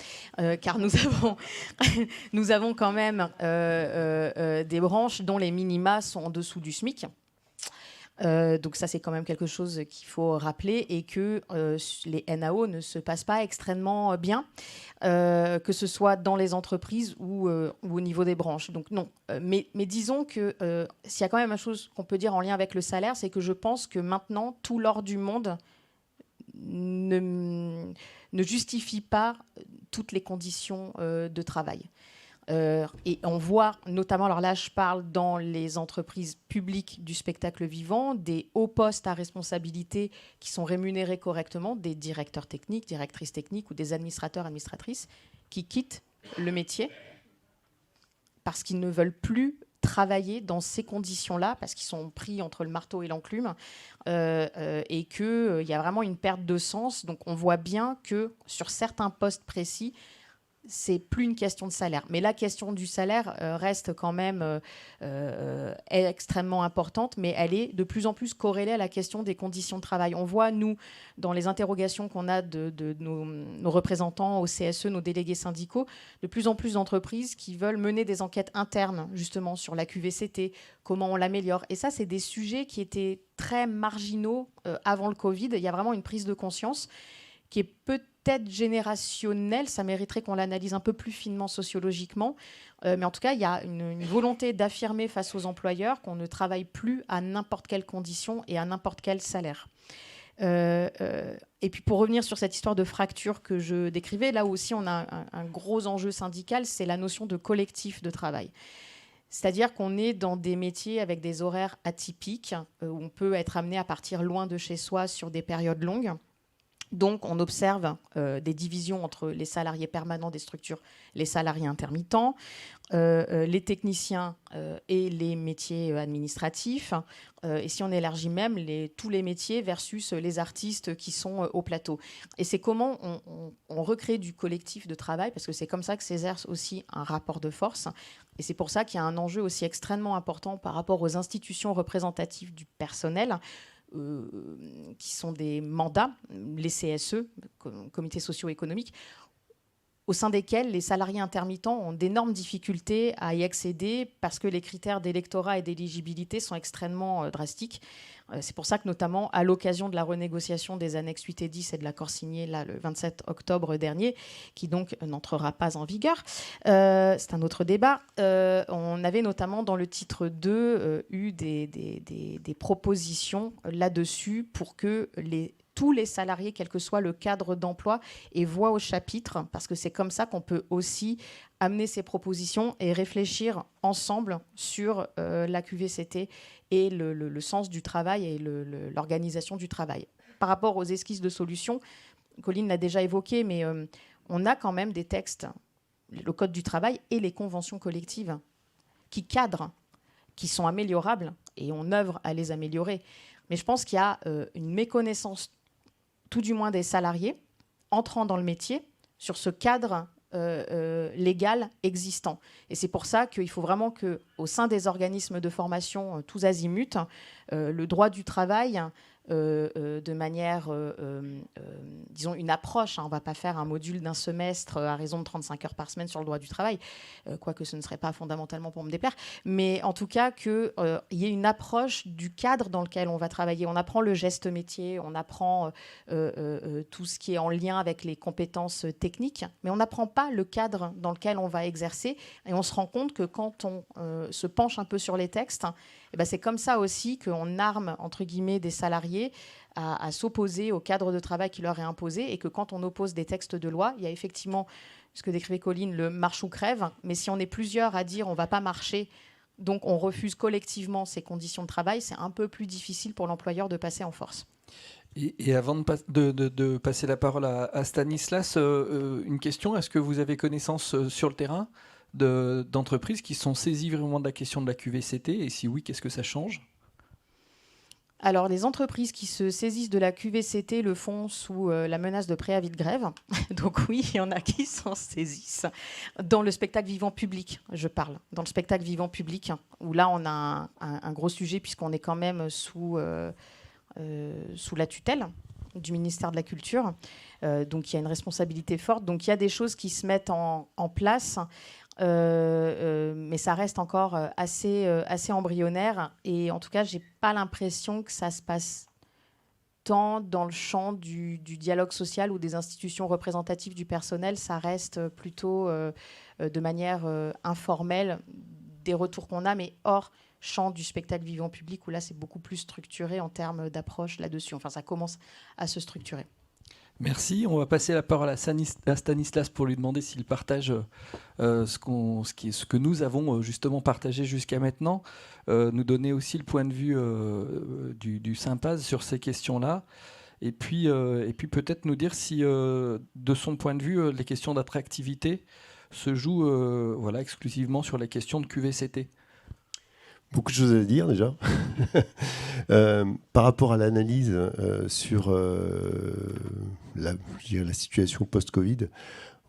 Speaker 4: car nous avons quand même des branches dont les minima sont en dessous du SMIC. Donc ça, c'est quand même quelque chose qu'il faut rappeler, et que les NAO ne se passent pas extrêmement bien, que ce soit dans les entreprises ou au niveau des branches. Donc non. Mais disons que s'il y a quand même une chose qu'on peut dire en lien avec le salaire, c'est que je pense que maintenant, tout l'or du monde ne justifie pas toutes les conditions de travail. Et on voit notamment, alors là je parle dans les entreprises publiques du spectacle vivant, des hauts postes à responsabilité qui sont rémunérés correctement, des directeurs techniques, directrices techniques ou des administrateurs, administratrices qui quittent le métier parce qu'ils ne veulent plus travailler dans ces conditions-là, parce qu'ils sont pris entre le marteau et l'enclume, et qu'il y a vraiment une perte de sens. Donc on voit bien que sur certains postes précis, c'est plus une question de salaire. Mais la question du salaire reste quand même extrêmement importante, mais elle est de plus en plus corrélée à la question des conditions de travail. On voit, nous, dans les interrogations qu'on a de nos représentants au CSE, nos délégués syndicaux, de plus en plus d'entreprises qui veulent mener des enquêtes internes, justement, sur la QVCT, comment on l'améliore. Et ça, c'est des sujets qui étaient très marginaux avant le Covid. Il y a vraiment une prise de conscience qui est peut-être générationnelle, ça mériterait qu'on l'analyse un peu plus finement sociologiquement, mais en tout cas, il y a une volonté d'affirmer face aux employeurs qu'on ne travaille plus à n'importe quelle condition et à n'importe quel salaire. Et puis pour revenir sur cette histoire de fracture que je décrivais, là aussi on a un gros enjeu syndical, c'est la notion de collectif de travail. C'est-à-dire qu'on est dans des métiers avec des horaires atypiques, où on peut être amené à partir loin de chez soi sur des périodes longues. Donc, on observe des divisions entre les salariés permanents des structures, les salariés intermittents, les techniciens et les métiers administratifs. Et si on élargit même tous les métiers versus les artistes qui sont au plateau. Et c'est comment on recrée du collectif de travail, parce que c'est comme ça que s'exerce aussi un rapport de force. Et c'est pour ça qu'il y a un enjeu aussi extrêmement important par rapport aux institutions représentatives du personnel, qui sont des mandats, les CSE, comités socio-économiques, au sein desquels les salariés intermittents ont d'énormes difficultés à y accéder parce que les critères d'électorat et d'éligibilité sont extrêmement drastiques. C'est pour ça que notamment à l'occasion de la renégociation des annexes 8 et 10 et de l'accord signé là, le 27 octobre dernier, qui donc n'entrera pas en vigueur, c'est un autre débat, on avait notamment dans le titre 2 eu des propositions là-dessus pour que tous les salariés, quel que soit le cadre d'emploi, aient voix au chapitre, parce que c'est comme ça qu'on peut aussi amener ces propositions et réfléchir ensemble sur la QVCT et le sens du travail et l'organisation du travail. Par rapport aux esquisses de solutions, Colline l'a déjà évoqué, mais on a quand même des textes, le Code du travail et les conventions collectives, qui cadrent, qui sont améliorables, et on œuvre à les améliorer. Mais je pense qu'il y a une méconnaissance, tout du moins des salariés, entrant dans le métier, sur ce cadre légal existant. Et c'est pour ça qu'il faut vraiment qu'au sein des organismes de formation tous azimuts, le droit du travail de manière, disons, une approche. On ne va pas faire un module d'un semestre à raison de 35 heures par semaine sur le droit du travail, quoique ce ne serait pas fondamentalement pour me déplaire, mais en tout cas qu'il y ait une approche du cadre dans lequel on va travailler. On apprend le geste métier, on apprend tout ce qui est en lien avec les compétences techniques, mais on n'apprend pas le cadre dans lequel on va exercer, et on se rend compte que quand on se penche un peu sur les textes, eh ben c'est comme ça aussi qu'on arme, entre guillemets, des salariés à s'opposer au cadre de travail qui leur est imposé, et que quand on oppose des textes de loi, il y a effectivement ce que décrivait Colline, le marche ou crève, mais si on est plusieurs à dire on ne va pas marcher, donc on refuse collectivement ces conditions de travail, c'est un peu plus difficile pour l'employeur de passer en force.
Speaker 1: Et avant de passer la parole à Stanislas, une question, est-ce que vous avez connaissance sur le terrain d'entreprises qui sont saisies vraiment de la question de la QVCT, et si oui, qu'est-ce que ça change ?
Speaker 4: Alors, les entreprises qui se saisissent de la QVCT le font sous la menace de préavis de grève. Donc oui, il y en a qui s'en saisissent. Dans le spectacle vivant public, je parle. Dans le spectacle vivant public, où là, on a un gros sujet, puisqu'on est quand même sous la tutelle du ministère de la Culture. Donc, il y a une responsabilité forte. Donc, il y a des choses qui se mettent en place. Mais ça reste encore assez embryonnaire, et en tout cas j'ai pas l'impression que ça se passe tant dans le champ du dialogue social ou des institutions représentatives du personnel. Ça reste plutôt de manière informelle des retours qu'on a, mais hors champ du spectacle vivant public, où là c'est beaucoup plus structuré en termes d'approche là-dessus. Enfin, ça commence à se structurer.
Speaker 1: Merci. On va passer la parole à Stanislas pour lui demander s'il partage ce que nous avons justement partagé jusqu'à maintenant, nous donner aussi le point de vue du Sympaz sur ces questions-là, et puis peut-être nous dire si, de son point de vue, les questions d'attractivité se jouent exclusivement sur les questions de QVCT.
Speaker 5: Beaucoup de choses à dire déjà. Par rapport à l'analyse sur la situation post-Covid,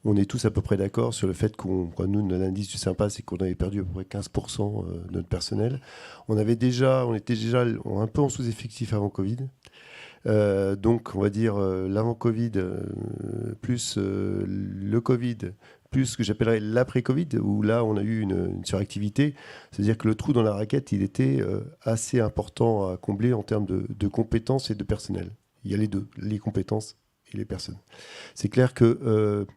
Speaker 5: on est tous à peu près d'accord sur le fait nous, l'indice du Sympaz, c'est qu'on avait perdu à peu près 15% de notre personnel. On était déjà un peu en sous-effectif avant Covid. Donc, on va dire l'avant-Covid plus le Covid, plus ce que j'appellerais l'après-Covid, où là, on a eu une suractivité. C'est-à-dire que le trou dans la raquette, il était assez important à combler en termes de compétences et de personnel. Il y a les deux, les compétences et les personnes. C'est clair que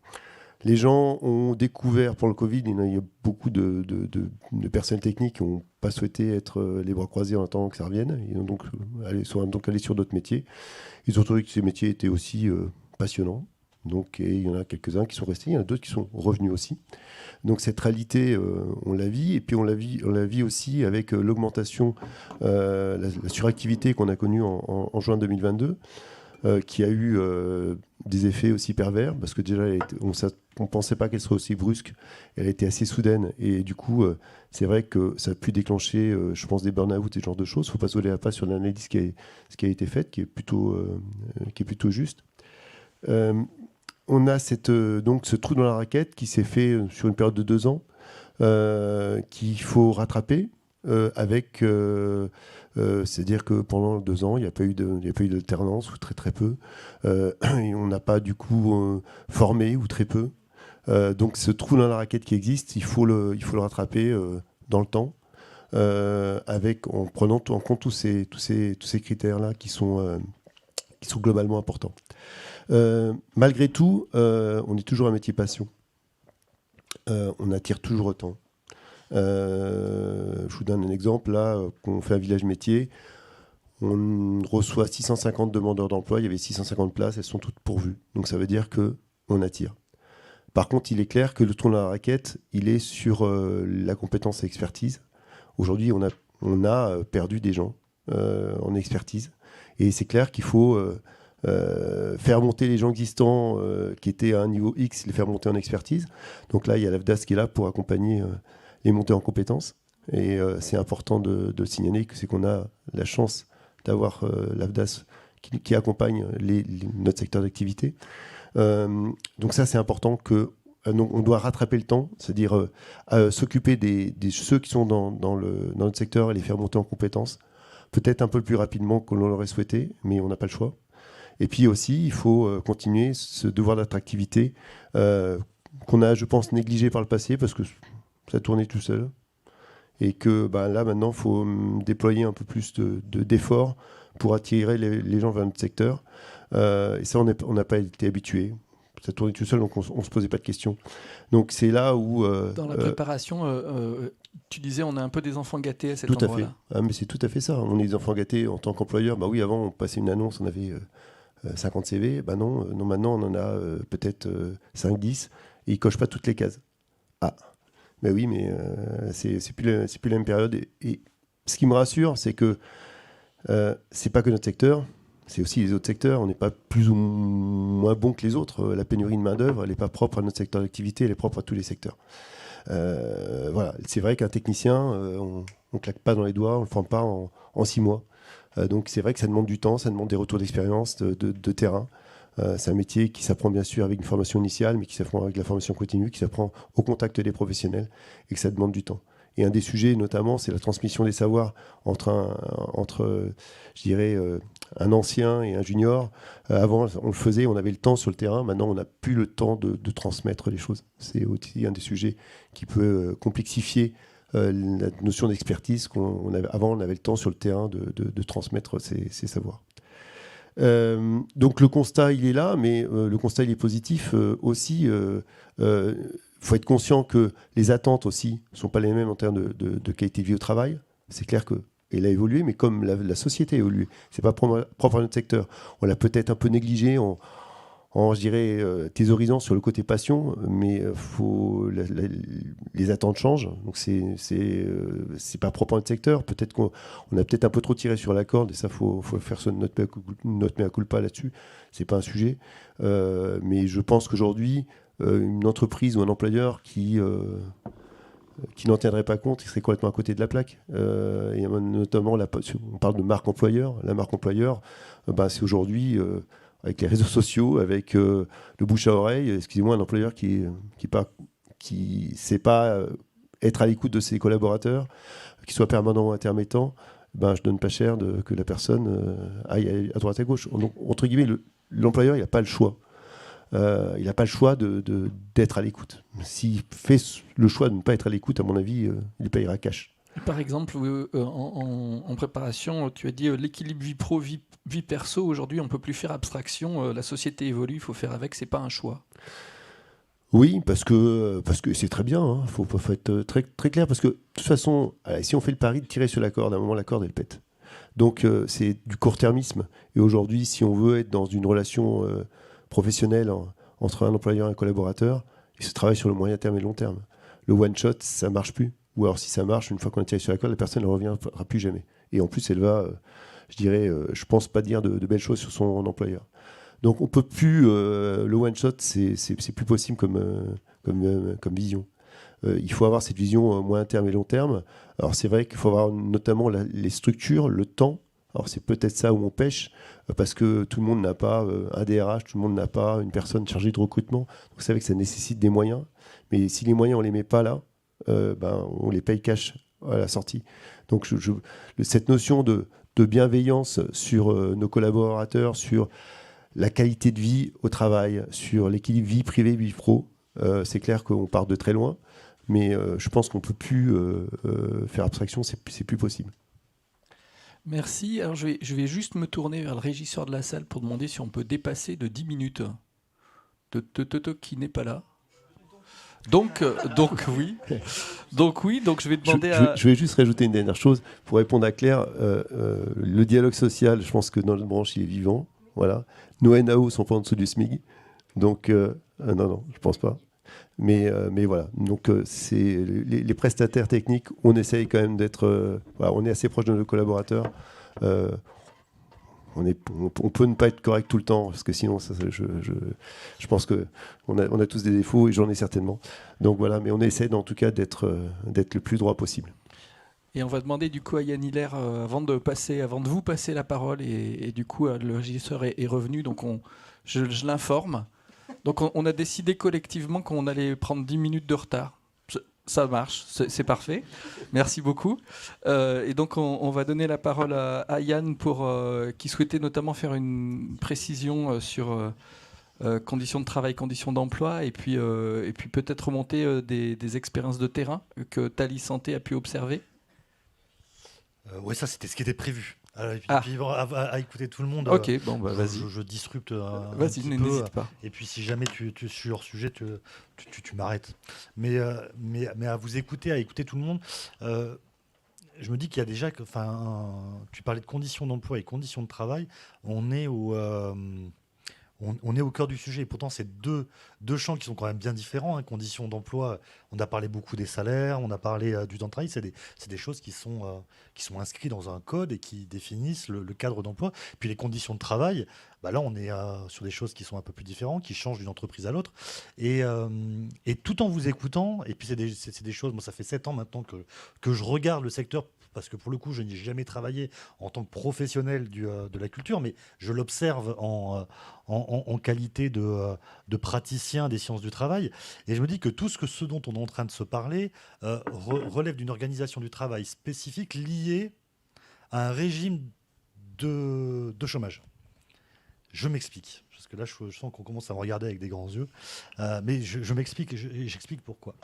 Speaker 5: les gens ont découvert pour le Covid, il y a beaucoup de personnels techniques qui n'ont pas souhaité être les bras croisés en attendant que ça revienne. Ils sont donc allés sur d'autres métiers. Ils ont trouvé que ces métiers étaient aussi passionnants. Donc, et il y en a quelques-uns qui sont restés, il y en a d'autres qui sont revenus aussi. Donc cette réalité, on la vit, et puis on la vit aussi avec l'augmentation, la suractivité qu'on a connue en juin 2022, qui a eu des effets aussi pervers, parce que déjà on ne pensait pas qu'elle serait aussi brusque, elle était assez soudaine, et du coup c'est vrai que ça a pu déclencher, je pense, des burn-out et ce genre de choses. Il ne faut pas se voler la face sur l'analyse qui a été faite, qui est plutôt juste. On a donc ce trou dans la raquette qui s'est fait sur une période de 2 ans, qu'il faut rattraper avec... c'est-à-dire que pendant 2 ans, il n'y a pas eu d'alternance, ou très très peu. Et on n'a pas du coup formé, ou très peu. Donc ce trou dans la raquette qui existe, il faut le rattraper dans le temps, en prenant en compte tous ces critères-là qui sont globalement importants. Malgré tout, on est toujours un métier passion. On attire toujours autant. Je vous donne un exemple. Là, quand on fait un village métier, on reçoit 650 demandeurs d'emploi. Il y avait 650 places, elles sont toutes pourvues. Donc ça veut dire qu'on attire. Par contre, il est clair que le trou dans la raquette, il est sur la compétence et expertise. Aujourd'hui, on a perdu des gens en expertise. Et c'est clair qu'il faut... faire monter les gens existants qui étaient à un niveau X, les faire monter en expertise. Donc là, il y a l'AFDAS qui est là pour accompagner les montées en compétences. Et c'est important de le signaler, c'est qu'on a la chance d'avoir l'AFDAS qui accompagne notre secteur d'activité. Donc ça, c'est important on doit rattraper le temps, c'est-à-dire s'occuper de ceux qui sont dans notre secteur et les faire monter en compétences peut-être un peu plus rapidement que l'on l'aurait souhaité, mais on n'a pas le choix. Et puis aussi, il faut continuer ce devoir d'attractivité qu'on a, je pense, négligé par le passé parce que ça tournait tout seul. Et que là, maintenant, il faut déployer un peu plus d'efforts pour attirer les gens vers notre secteur. Et ça, on n'a pas été habitué. Ça tournait tout seul, donc on ne se posait pas de questions. Donc c'est là où...
Speaker 1: Dans la préparation, tu disais on est un peu des enfants gâtés à cet
Speaker 5: endroit-là.
Speaker 1: Tout à fait.
Speaker 5: Ah, mais c'est tout à fait ça. On est des enfants gâtés en tant qu'employeur. Oui, avant, on passait une annonce, on avait 50 CV. Non, maintenant, on en a peut-être 5-10 et ils ne cochent pas toutes les cases. Ah, oui, mais c'est plus la même période. Et ce qui me rassure, c'est que c'est pas que notre secteur, c'est aussi les autres secteurs. On n'est pas plus ou moins bon que les autres. La pénurie de main-d'œuvre, elle n'est pas propre à notre secteur d'activité, elle est propre à tous les secteurs. Voilà. C'est vrai qu'un technicien, on ne claque pas dans les doigts, on ne le forme pas en 6 mois. Donc c'est vrai que ça demande du temps, ça demande des retours d'expérience, de terrain. C'est un métier qui s'apprend bien sûr avec une formation initiale, mais qui s'apprend avec la formation continue, qui s'apprend au contact des professionnels et que ça demande du temps. Et un des sujets notamment, c'est la transmission des savoirs entre je dirais, un ancien et un junior. Avant, on le faisait, on avait le temps sur le terrain. Maintenant, on n'a plus le temps de transmettre les choses. C'est aussi un des sujets qui peut complexifier la notion d'expertise. Avant, on avait le temps sur le terrain de transmettre ces savoirs. Donc le constat, il est là, mais le constat, il est positif aussi. Faut être conscient que les attentes aussi ne sont pas les mêmes en termes de qualité de vie au travail. C'est clair qu'elle a évolué, mais comme la société a évolué, c'est pas propre à notre secteur. On l'a peut-être un peu négligé en je dirais, thésaurisant sur le côté passion, mais les attentes changent. Donc c'est pas propre à notre secteur. Peut-être qu'on a peut-être un peu trop tiré sur la corde, et ça, faut faire notre mea culpa là-dessus. C'est pas un sujet. Mais je pense qu'aujourd'hui, une entreprise ou un employeur qui n'en tiendrait pas compte, qui serait complètement à côté de la plaque. Et notamment, on parle de marque employeur. La marque employeur, c'est aujourd'hui, avec les réseaux sociaux, avec le bouche à oreille, excusez-moi, un employeur qui sait pas être à l'écoute de ses collaborateurs, qu'il soit permanent ou intermittent, je donne pas cher que la personne aille à droite à gauche. Donc, entre guillemets, l'employeur, il n'a pas le choix. Il n'a pas le choix d'être à l'écoute. S'il fait le choix de ne pas être à l'écoute, à mon avis, il payera cash.
Speaker 1: Par exemple, en préparation, tu as dit l'équilibre vie pro, vie perso. Aujourd'hui, on ne peut plus faire abstraction. La société évolue, il faut faire avec, ce n'est pas un choix.
Speaker 5: Oui, parce que c'est très bien. Faut être très, très clair. Parce que de toute façon, si on fait le pari de tirer sur la corde, à un moment, la corde, elle pète. Donc, c'est du court-termisme. Et aujourd'hui, si on veut être dans une relation professionnelle entre un employeur et un collaborateur, il se travaille sur le moyen terme et le long terme. Le one-shot, ça ne marche plus. Ou alors si ça marche, une fois qu'on a tiré sur la corde, la personne ne reviendra plus jamais. Et en plus, elle va, je pense pas dire de belles choses sur son employeur. Donc on peut plus, le one-shot, c'est plus possible comme vision. Il faut avoir cette vision moyen terme et long terme. Alors c'est vrai qu'il faut avoir notamment les structures, le temps. Alors c'est peut-être ça où on pêche, parce que tout le monde n'a pas un DRH, tout le monde n'a pas une personne chargée de recrutement. Donc c'est vrai que ça nécessite des moyens. Mais si les moyens, on ne les met pas là, on les paye cash à la sortie. Donc cette notion de bienveillance sur nos collaborateurs, sur la qualité de vie au travail, sur l'équilibre vie privée, vie pro, c'est clair qu'on part de très loin, mais je pense qu'on ne peut plus faire abstraction, c'est plus possible.
Speaker 1: Merci. Alors je vais juste me tourner vers le régisseur de la salle pour demander si on peut dépasser de 10 minutes. Qui n'est pas là. Donc oui. Donc je vais demander
Speaker 5: je vais juste rajouter une dernière chose pour répondre à Claire. Le dialogue social, je pense que dans notre branche, il est vivant. Voilà. Nos NAO sont pas en dessous du SMIC. Donc, non, je pense pas. Mais voilà. Donc, c'est les prestataires techniques, on essaye quand même d'être... on est assez proche de nos collaborateurs. On peut ne pas être correct tout le temps, parce que sinon, je pense qu'on a tous des défauts, et j'en ai certainement. Donc voilà, mais on essaie en tout cas d'être le plus droit possible.
Speaker 1: Et on va demander du coup à Yann Hiller, avant de vous passer la parole, et du coup le régisseur est revenu, donc je l'informe. Donc on a décidé collectivement qu'on allait prendre 10 minutes de retard. Ça marche, c'est parfait. Merci beaucoup. Et donc, on va donner la parole à Yann qui souhaitait notamment faire une précision sur conditions de travail, conditions d'emploi, et puis peut-être remonter des expériences de terrain que Thalys Santé a pu observer.
Speaker 6: Oui, ça, c'était ce qui était prévu. Et puis, à écouter tout le monde,
Speaker 1: ok, bon, bah, vas-y.
Speaker 6: Je disrupte un
Speaker 1: vas-y,
Speaker 6: petit
Speaker 1: n'hésite
Speaker 6: peu.
Speaker 1: pas.
Speaker 6: Et puis, si jamais tu suis hors sujet, tu m'arrêtes. Mais à vous écouter, à écouter tout le monde, je me dis qu'il y a déjà... tu parlais de conditions d'emploi et conditions de travail. On est au cœur du sujet. Et pourtant, c'est deux champs qui sont quand même bien différents. Hein. Conditions d'emploi, on a parlé beaucoup des salaires, on a parlé du temps de travail. C'est des choses qui sont inscrites dans un code et qui définissent le cadre d'emploi. Puis les conditions de travail, là, on est sur des choses qui sont un peu plus différentes, qui changent d'une entreprise à l'autre. Et tout en vous écoutant, et puis c'est des choses, moi, ça fait 7 ans maintenant que je regarde le secteur, parce que pour le coup, je n'ai jamais travaillé en tant que professionnel de la culture, mais je l'observe en qualité de praticien des sciences du travail. Et je me dis que ce dont on est en train de se parler relève d'une organisation du travail spécifique liée à un régime de chômage. Je m'explique, parce que là, je sens qu'on commence à me regarder avec des grands yeux, mais je m'explique et j'explique pourquoi.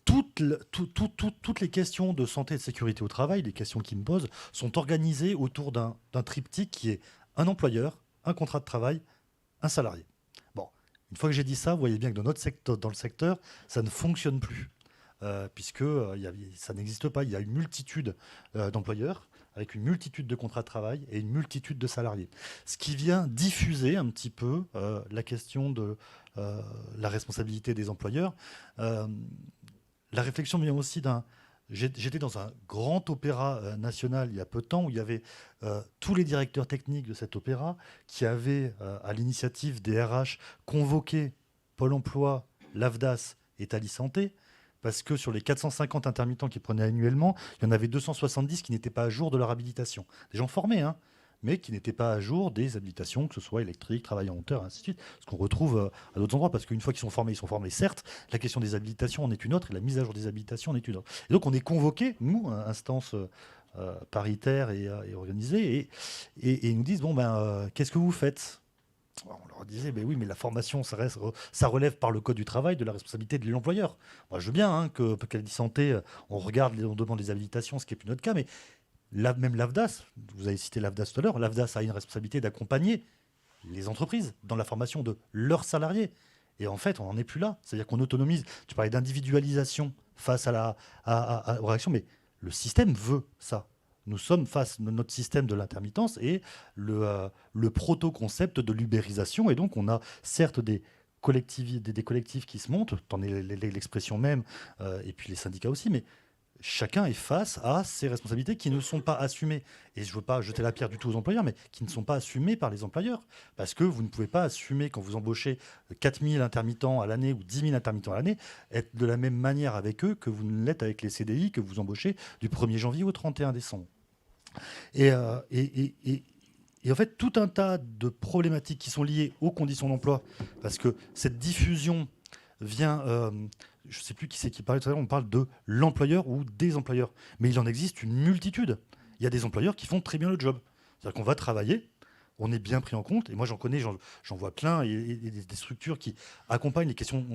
Speaker 6: Toutes les questions de santé et de sécurité au travail, les questions qui me posent, sont organisées autour d'un triptyque qui est un employeur, un contrat de travail, un salarié. Bon, une fois que j'ai dit ça, vous voyez bien que dans le secteur, ça ne fonctionne plus, puisque ça n'existe pas. Il y a une multitude d'employeurs, avec une multitude de contrats de travail et une multitude de salariés. Ce qui vient diffuser un petit peu la question de la responsabilité des employeurs. La réflexion vient aussi J'étais dans un grand opéra national il y a peu de temps où il y avait tous les directeurs techniques de cet opéra qui avaient, à l'initiative des RH, convoqué Pôle emploi, l'AFDAS et Thalys Santé, parce que sur les 450 intermittents qu'ils prenaient annuellement, il y en avait 270 qui n'étaient pas à jour de leur habilitation. Des gens formés, hein, mais qui n'étaient pas à jour des habilitations, que ce soit électrique, travail en hauteur, ainsi de suite. Ce qu'on retrouve à d'autres endroits, parce qu'une fois qu'ils sont formés, certes. La question des habilitations en est une autre, et la mise à jour des habilitations en est une autre. Et donc on est convoqués, nous, instance paritaire et organisée, et ils nous disent, qu'est-ce que vous faites ? On leur disait, oui, mais la formation, ça relève par le Code du travail de la responsabilité de l'employeur. Moi, je veux bien qu'à la santé, on demande des habilitations, ce qui n'est plus notre cas, mais même l'AFDAS, vous avez cité l'AFDAS tout à l'heure, l'AFDAS a une responsabilité d'accompagner les entreprises dans la formation de leurs salariés. Et en fait, on n'en est plus là. C'est-à-dire qu'on autonomise. Tu parlais d'individualisation face aux réactions, mais le système veut ça. Nous sommes face à notre système de l'intermittence et le proto-concept de l'ubérisation. Et donc, on a certes des collectifs qui se montent, t'en es l'expression même, et puis les syndicats aussi, mais chacun est face à ses responsabilités qui ne sont pas assumées. Et je ne veux pas jeter la pierre du tout aux employeurs, mais qui ne sont pas assumées par les employeurs. Parce que vous ne pouvez pas assumer, quand vous embauchez 4 000 intermittents à l'année ou 10 000 intermittents à l'année, être de la même manière avec eux que vous ne l'êtes avec les CDI que vous embauchez du 1er janvier au 31 décembre. Et en fait, tout un tas de problématiques qui sont liées aux conditions d'emploi, parce que cette diffusion vient... je ne sais plus qui c'est qui parlait tout à l'heure, on parle de l'employeur ou des employeurs. Mais il en existe une multitude. Il y a des employeurs qui font très bien le job. C'est-à-dire qu'on va travailler, on est bien pris en compte, et moi j'en connais, j'en vois plein, et des structures qui accompagnent les questions,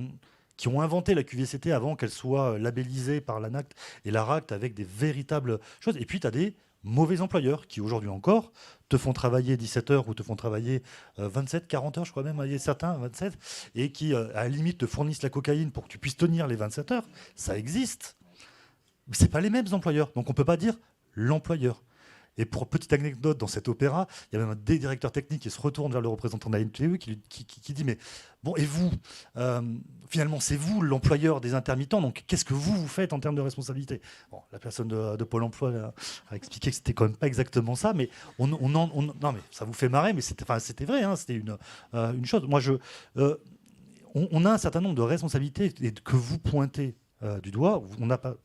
Speaker 6: qui ont inventé la QVCT avant qu'elle soit labellisée par l'ANACT et l'ARACT avec des véritables choses. Et puis tu as des mauvais employeurs qui aujourd'hui encore te font travailler 17 heures ou te font travailler 27, 40 heures, je crois même, il y a certains 27, et qui à la limite te fournissent la cocaïne pour que tu puisses tenir les 27 heures. Ça existe. Mais ce n'est pas les mêmes employeurs. Donc on ne peut pas dire l'employeur. Et pour petite anecdote, dans cet opéra, il y a même un des directeurs techniques qui se retourne vers le représentant de la NPE qui dit, mais bon, et vous, finalement, c'est vous l'employeur des intermittents, donc qu'est-ce que vous faites en termes de responsabilité ? Bon, la personne de Pôle emploi a expliqué que c'était quand même pas exactement ça, mais non, mais ça vous fait marrer, mais c'était vrai, hein, c'était une chose. Moi, on a un certain nombre de responsabilités que vous pointez du doigt. On n'a pas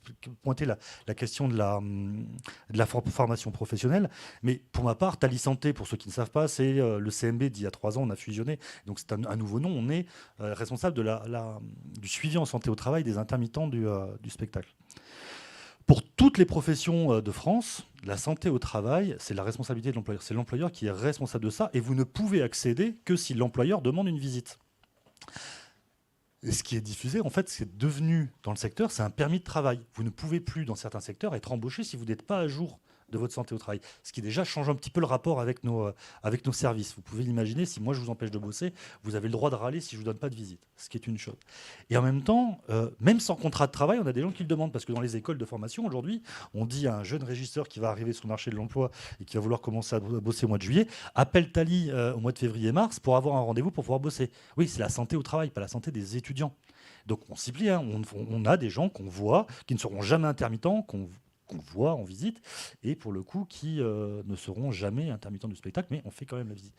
Speaker 6: pointé la question de la formation professionnelle, mais pour ma part, Tali Santé, pour ceux qui ne savent pas, c'est le CMB d'il y a 3 ans, on a fusionné, donc c'est un nouveau nom. On est responsable du suivi en santé au travail des intermittents du spectacle. Pour toutes les professions de France, la santé au travail, c'est la responsabilité de l'employeur. C'est l'employeur qui est responsable de ça, et vous ne pouvez accéder que si l'employeur demande une visite. Et ce qui est diffusé, en fait, c'est devenu, dans le secteur, c'est un permis de travail. Vous ne pouvez plus, dans certains secteurs, être embauché si vous n'êtes pas à jour de votre santé au travail. Ce qui déjà change un petit peu le rapport avec nos services. Vous pouvez l'imaginer, si moi je vous empêche de bosser, vous avez le droit de râler si je ne vous donne pas de visite, ce qui est une chose. Et en même temps, même sans contrat de travail, on a des gens qui le demandent, parce que dans les écoles de formation, aujourd'hui, on dit à un jeune régisseur qui va arriver sur le marché de l'emploi et qui va vouloir commencer à bosser au mois de juillet, appelle Tali au mois de février-mars pour avoir un rendez-vous pour pouvoir bosser. Oui, c'est la santé au travail, pas la santé des étudiants. Donc on s'y plie, hein. On a des gens qu'on voit, qui ne seront jamais intermittents, qu'on voit en visite, et pour le coup qui ne seront jamais intermittents du spectacle, mais on fait quand même la visite.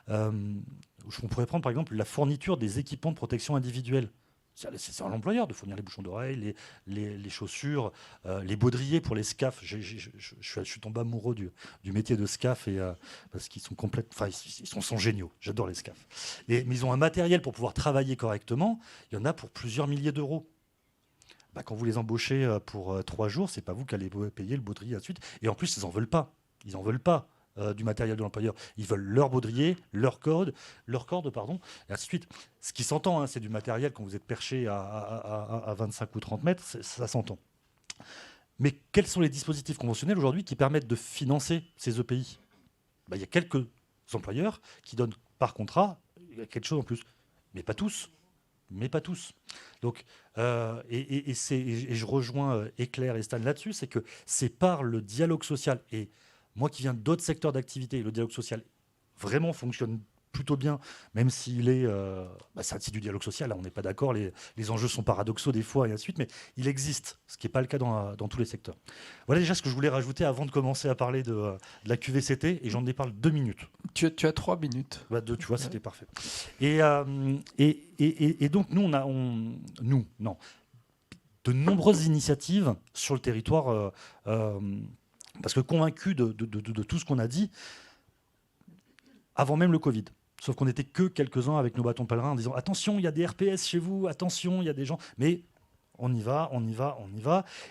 Speaker 6: On pourrait prendre par exemple la fourniture des équipements de protection individuelle. C'est à l'employeur de fournir les bouchons d'oreilles, les chaussures, les baudriers pour les SCAF. Je suis tombé amoureux du métier de SCAF, parce qu'ils sont ils sont géniaux. J'adore les SCAF. Mais ils ont un matériel pour pouvoir travailler correctement. Il y en a pour plusieurs milliers d'euros. Quand vous les embauchez pour 3 jours, c'est pas vous qui allez payer le baudrier, et ainsi de suite. Et en plus, ils n'en veulent pas. Ils n'en veulent pas du matériel de l'employeur. Ils veulent leur baudrier, leur corde, et ainsi de suite. Ce qui s'entend, hein, c'est du matériel quand vous êtes perché à 25 ou 30 mètres, ça s'entend. Mais quels sont les dispositifs conventionnels aujourd'hui qui permettent de financer ces EPI ? Il y a quelques employeurs qui donnent par contrat quelque chose en plus, mais pas tous. Donc, et je rejoins Éclair et Stan là-dessus, c'est que c'est par le dialogue social, et moi qui viens d'autres secteurs d'activité, le dialogue social vraiment fonctionne plutôt bien, même s'il est... c'est du dialogue social, là, on n'est pas d'accord, les enjeux sont paradoxaux des fois, et ainsi de suite, mais il existe, ce qui n'est pas le cas dans tous les secteurs. Voilà déjà ce que je voulais rajouter avant de commencer à parler de la QVCT, et j'en ai parlé 2 minutes.
Speaker 1: Tu as 3 minutes.
Speaker 6: 2, tu vois, c'était parfait. Et donc, nous, de nombreuses initiatives sur le territoire, parce que convaincus de tout ce qu'on a dit, avant même le Covid. Sauf qu'on n'était que quelques-uns avec nos bâtons pèlerins en disant « Attention, il y a des RPS chez vous, attention, il y a des gens... » Mais on y va.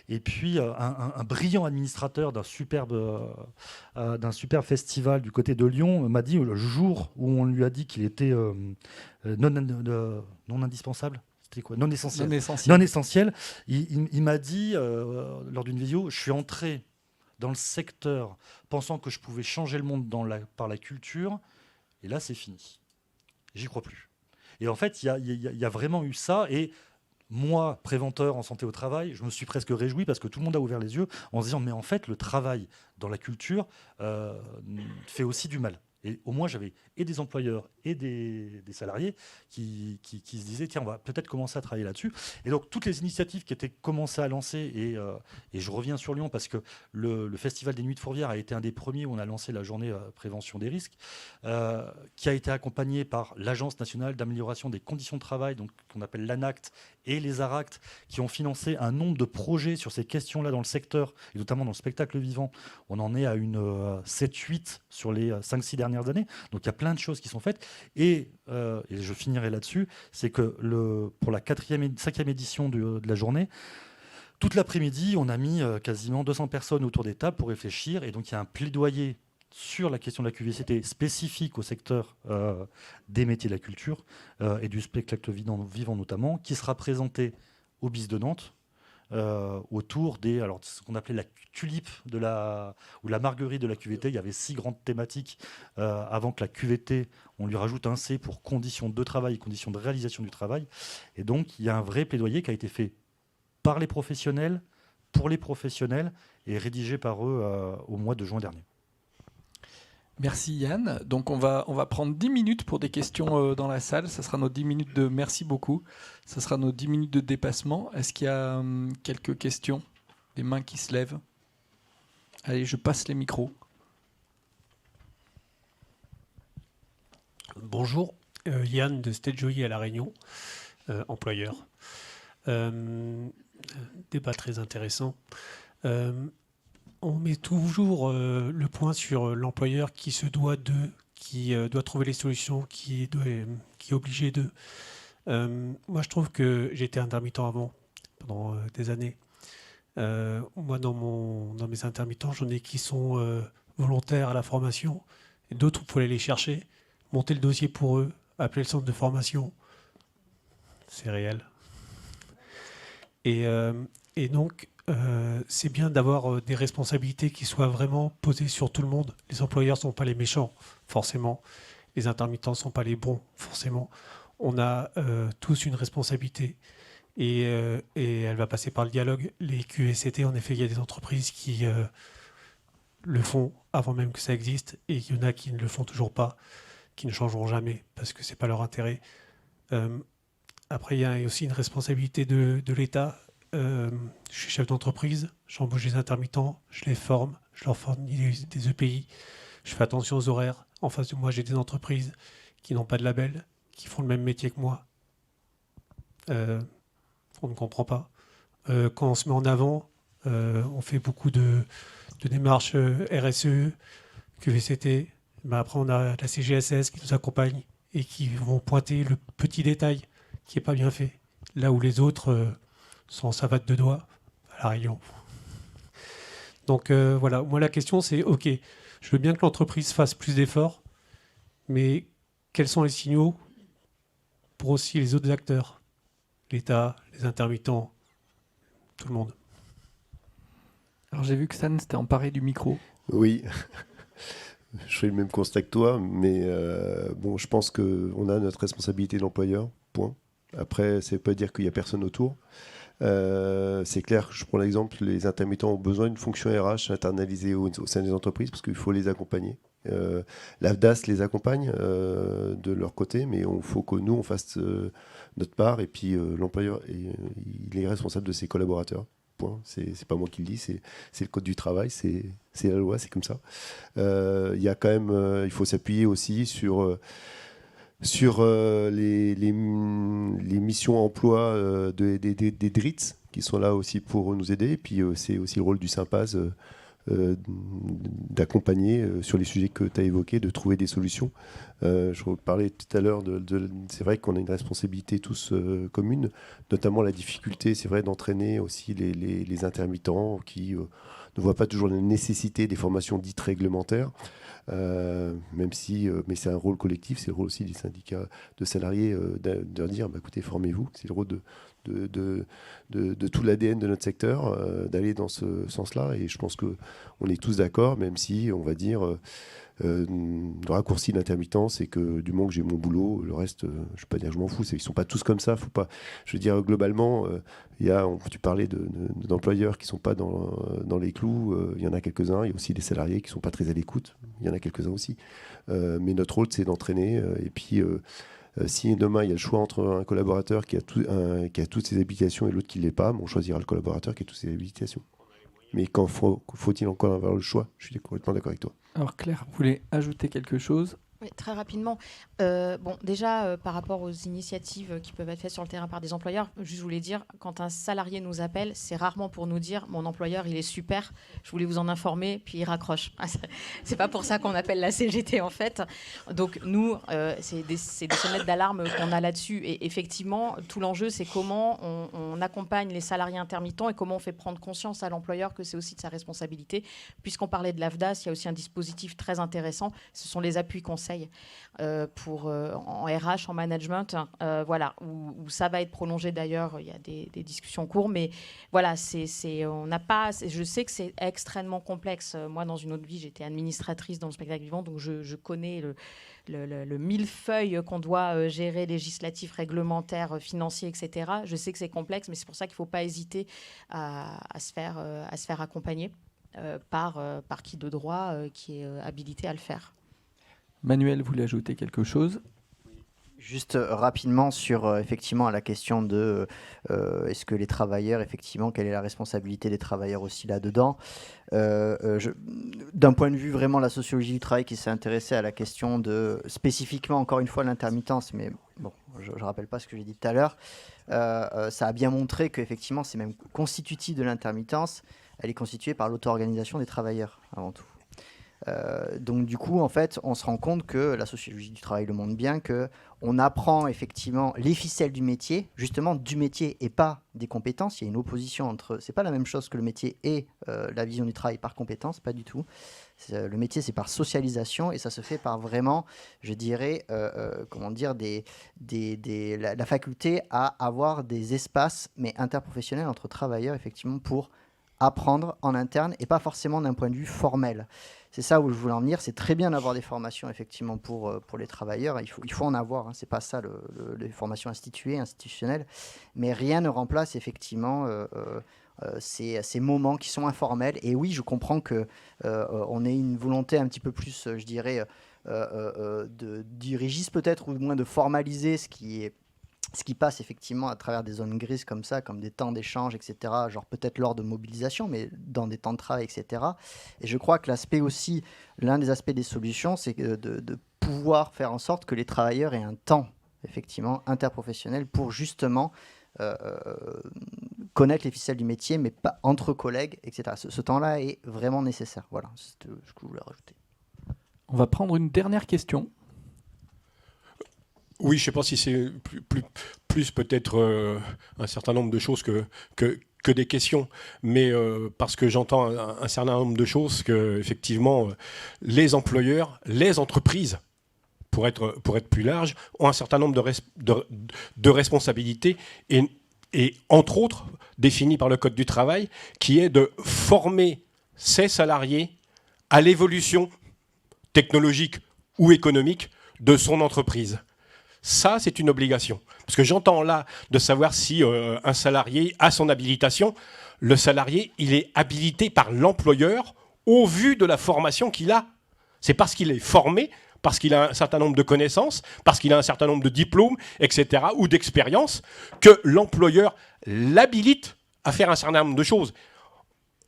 Speaker 6: Et puis, un brillant administrateur d'un superbe festival du côté de Lyon m'a dit, le jour où on lui a dit qu'il était non indispensable, c'était quoi ? Non essentiel. Il m'a dit, lors d'une vidéo, je suis entré dans le secteur pensant que je pouvais changer le monde par la culture, et là, c'est fini. J'y crois plus. Et en fait, il y a vraiment eu ça, et moi, préventeur en santé au travail, je me suis presque réjoui parce que tout le monde a ouvert les yeux en se disant mais en fait, le travail dans la culture fait aussi du mal. Et au moins, j'avais et des employeurs et des salariés qui se disaient tiens, on va peut-être commencer à travailler là-dessus. Et donc, toutes les initiatives qui étaient commencées à lancer, et je reviens sur Lyon parce que le Festival des Nuits de Fourvière a été un des premiers où on a lancé la journée prévention des risques, qui a été accompagné par l'Agence nationale d'amélioration des conditions de travail, donc qu'on appelle l'ANACT, et les ARACT, qui ont financé un nombre de projets sur ces questions-là dans le secteur, et notamment dans le spectacle vivant. On en est à une 7-8 sur les 5-6 dernières années. Donc il y a plein de choses qui sont faites. Et je finirai là-dessus, c'est que pour la 5e édition de la journée, toute l'après-midi, on a mis quasiment 200 personnes autour des tables pour réfléchir. Et donc il y a un plaidoyer sur la question de la QVCT spécifique au secteur des métiers de la culture et du spectacle vivant notamment, qui sera présenté au BIS de Nantes autour ce qu'on appelait la tulipe ou la marguerite de la QVT. Il y avait 6 grandes thématiques avant que la QVT, on lui rajoute un C pour conditions de travail et conditions de réalisation du travail. Et donc, il y a un vrai plaidoyer qui a été fait par les professionnels, pour les professionnels, et rédigé par eux au mois de juin dernier.
Speaker 1: Merci Yann. Donc on va prendre 10 minutes pour des questions dans la salle. Ça sera nos 10 minutes de merci beaucoup. Ça sera nos 10 minutes de dépassement. Est-ce qu'il y a quelques questions ? Des mains qui se lèvent ? Allez, je passe les micros.
Speaker 7: Bonjour, Yann de Stage Joy à La Réunion, employeur. Débat très intéressant. On met toujours le point sur l'employeur qui doit trouver les solutions, qui est obligé de. Moi, je trouve que j'étais intermittent avant, pendant des années. Moi, dans mes intermittents, j'en ai qui sont volontaires à la formation, et d'autres, il faut aller les chercher, monter le dossier pour eux, appeler le centre de formation. C'est réel. Et donc, c'est bien d'avoir des responsabilités qui soient vraiment posées sur tout le monde. Les employeurs ne sont pas les méchants, forcément. Les intermittents ne sont pas les bons, forcément. On a tous une responsabilité. Et elle va passer par le dialogue. Les QSCT, en effet, il y a des entreprises qui le font avant même que ça existe. Et il y en a qui ne le font toujours pas, qui ne changeront jamais, parce que ce n'est pas leur intérêt. Après, il y a aussi une responsabilité de l'État. Je suis chef d'entreprise, j'embauche des intermittents, je les forme, je leur fournis des EPI, je fais attention aux horaires. En face de moi, j'ai des entreprises qui n'ont pas de label, qui font le même métier que moi. On ne comprend pas. Quand on se met en avant, on fait beaucoup de démarches RSE, QVCT. Ben après, on a la CGSS qui nous accompagne et qui vont pointer le petit détail qui n'est pas bien fait. Là où les autres sont en savate de doigts à la réunion. Donc voilà, moi la question c'est, ok, je veux bien que l'entreprise fasse plus d'efforts, mais quels sont les signaux pour aussi les autres acteurs, l'État, les intermittents, tout le monde.
Speaker 1: Alors j'ai vu que San s'était emparé du micro.
Speaker 5: Oui, je fais le même constat que toi, mais bon, je pense qu'on a notre responsabilité d'employeur, point. Après, ça ne veut pas dire qu'il n'y a personne autour. C'est clair, je prends l'exemple, les intermittents ont besoin d'une fonction RH internalisée au sein des entreprises parce qu'il faut les accompagner. L'AFDAS les accompagne de leur côté, mais il faut que nous, on fasse notre part. Et puis l'employeur, il est responsable de ses collaborateurs. Point. C'est pas moi qui le dis, c'est le code du travail, c'est la loi, c'est comme ça. Il y a quand même, il faut s'appuyer aussi sur les missions emploi des DRITS qui sont là aussi pour nous aider. Et puis c'est aussi le rôle du Sympaz d'accompagner sur les sujets que tu as évoqués, de trouver des solutions. Je parlais tout à l'heure, c'est vrai qu'on a une responsabilité tous commune, notamment la difficulté, c'est vrai, d'entraîner aussi les intermittents qui ne voient pas toujours la nécessité des formations dites réglementaires. Même si, mais c'est un rôle collectif, c'est le rôle aussi des syndicats de salariés de leur dire, bah, écoutez, formez-vous, c'est le rôle de tout l'ADN de notre secteur, d'aller dans ce sens-là, et je pense qu'on est tous d'accord, même si, on va dire, le raccourci d'intermittence, c'est que du moment que j'ai mon boulot, le reste, je ne vais pas dire que je m'en fous, ils ne sont pas tous comme ça, faut pas, je veux dire, globalement, tu parlais d'employeurs qui ne sont pas dans les clous, il y en a quelques-uns, il y a aussi des salariés qui ne sont pas très à l'écoute, il y en a quelques-uns aussi, mais notre rôle, c'est d'entraîner, et puis si demain il y a le choix entre un collaborateur qui a toutes ses habilitations et l'autre qui ne l'est pas, on choisira le collaborateur qui a toutes ses habilitations. Mais quand faut-il encore avoir le choix? Je suis complètement d'accord avec toi.
Speaker 1: Alors Claire, vous voulez ajouter quelque chose?
Speaker 4: Oui, très rapidement. Déjà, par rapport aux initiatives qui peuvent être faites sur le terrain par des employeurs, je voulais dire, quand un salarié nous appelle, c'est rarement pour nous dire « mon employeur, il est super, je voulais vous en informer », puis il raccroche. C'est pas pour ça qu'on appelle la CGT, en fait. Donc nous, c'est des sonnettes d'alarme qu'on a là-dessus. Et effectivement, tout l'enjeu, c'est comment on accompagne les salariés intermittents et comment on fait prendre conscience à l'employeur que c'est aussi de sa responsabilité. Puisqu'on parlait de l'AFDAS, il y a aussi un dispositif très intéressant, ce sont les appuis conseils en RH, en management, voilà, où ça va être prolongé d'ailleurs. Il y a des discussions en cours, mais voilà, on n'a pas. Je sais que c'est extrêmement complexe. Moi, dans une autre vie, j'étais administratrice dans le spectacle vivant, donc je connais le millefeuille qu'on doit gérer, législatif, réglementaire, financier, etc. Je sais que c'est complexe, mais c'est pour ça qu'il ne faut pas hésiter à se faire accompagner par qui de droit qui est habilité à le faire.
Speaker 1: Manuel voulait ajouter quelque chose.
Speaker 2: Juste rapidement sur effectivement la question de est-ce que les travailleurs, effectivement, quelle est la responsabilité des travailleurs aussi là-dedans. D'un point de vue vraiment la sociologie du travail qui s'est intéressée à la question de spécifiquement encore une fois l'intermittence, mais bon, je ne rappelle pas ce que j'ai dit tout à l'heure, ça a bien montré qu'effectivement, c'est même constitutif de l'intermittence. Elle est constituée par l'auto-organisation des travailleurs, avant tout. Donc du coup, en fait, on se rend compte que la sociologie du travail le montre bien, qu'on apprend effectivement les ficelles du métier, justement du métier et pas des compétences. Il y a une opposition entre... C'est pas la même chose que le métier et la vision du travail par compétence, pas du tout. Le métier, c'est par socialisation et ça se fait par vraiment, je dirais, comment dire, la faculté à avoir des espaces, mais interprofessionnels entre travailleurs, effectivement, pour apprendre en interne et pas forcément d'un point de vue formel. C'est ça où je voulais en venir. C'est très bien d'avoir des formations effectivement pour les travailleurs. Il faut en avoir. Hein. C'est pas ça les formations institutionnelles. Mais rien ne remplace effectivement ces moments qui sont informels. Et oui, je comprends que on ait une volonté un petit peu plus, je dirais, de dirigiste peut-être, ou du moins de formaliser ce qui passe effectivement à travers des zones grises comme ça, comme des temps d'échange, etc., genre peut-être lors de mobilisation, mais dans des temps de travail, etc. Et je crois que l'un des aspects des solutions, c'est de pouvoir faire en sorte que les travailleurs aient un temps, effectivement, interprofessionnel pour justement connaître les ficelles du métier, mais pas entre collègues, etc. Ce temps-là est vraiment nécessaire. Voilà, c'est ce que je voulais rajouter.
Speaker 1: On va prendre une dernière question.
Speaker 8: Oui, je ne sais pas si c'est plus peut-être un certain nombre de choses que des questions, mais parce que j'entends un certain nombre de choses que effectivement les employeurs, les entreprises, pour être plus large, ont un certain nombre de responsabilités et entre autres définies par le Code du travail, qui est de former ses salariés à l'évolution technologique ou économique de son entreprise. Ça, c'est une obligation. Parce que j'entends là de savoir si un salarié a son habilitation. Le salarié, il est habilité par l'employeur au vu de la formation qu'il a. C'est parce qu'il est formé, parce qu'il a un certain nombre de connaissances, parce qu'il a un certain nombre de diplômes, etc., ou d'expériences, que l'employeur l'habilite à faire un certain nombre de choses.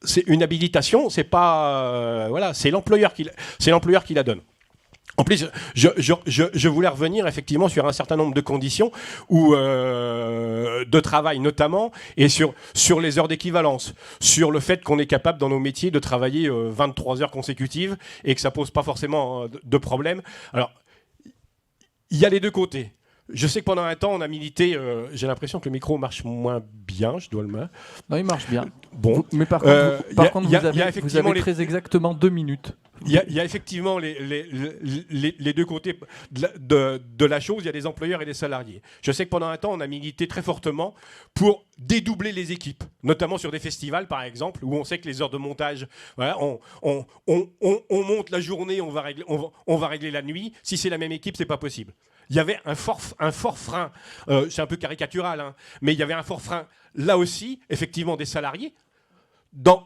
Speaker 8: C'est une habilitation, c'est pas... voilà, c'est l'employeur qui la donne. En plus, je voulais revenir effectivement sur un certain nombre de conditions de travail notamment, et sur les heures d'équivalence, sur le fait qu'on est capable dans nos métiers de travailler 23 heures consécutives et que ça pose pas forcément de problème. Alors, il y a les deux côtés. Je sais que pendant un temps, on a milité. J'ai l'impression que le micro marche moins bien. Je dois le mettre.
Speaker 1: Non, il marche bien.
Speaker 8: Bon,
Speaker 1: mais par contre, vous avez très exactement 2 minutes.
Speaker 8: Il y a effectivement les deux côtés de la chose. Il y a des employeurs et des salariés. Je sais que pendant un temps, on a milité très fortement pour dédoubler les équipes, notamment sur des festivals, par exemple, où on sait que les heures de montage, voilà, on monte la journée, on va régler la nuit. Si c'est la même équipe, c'est pas possible. Il y avait un fort frein, c'est un peu caricatural, hein, mais il y avait un fort frein, là aussi, effectivement, des salariés, dans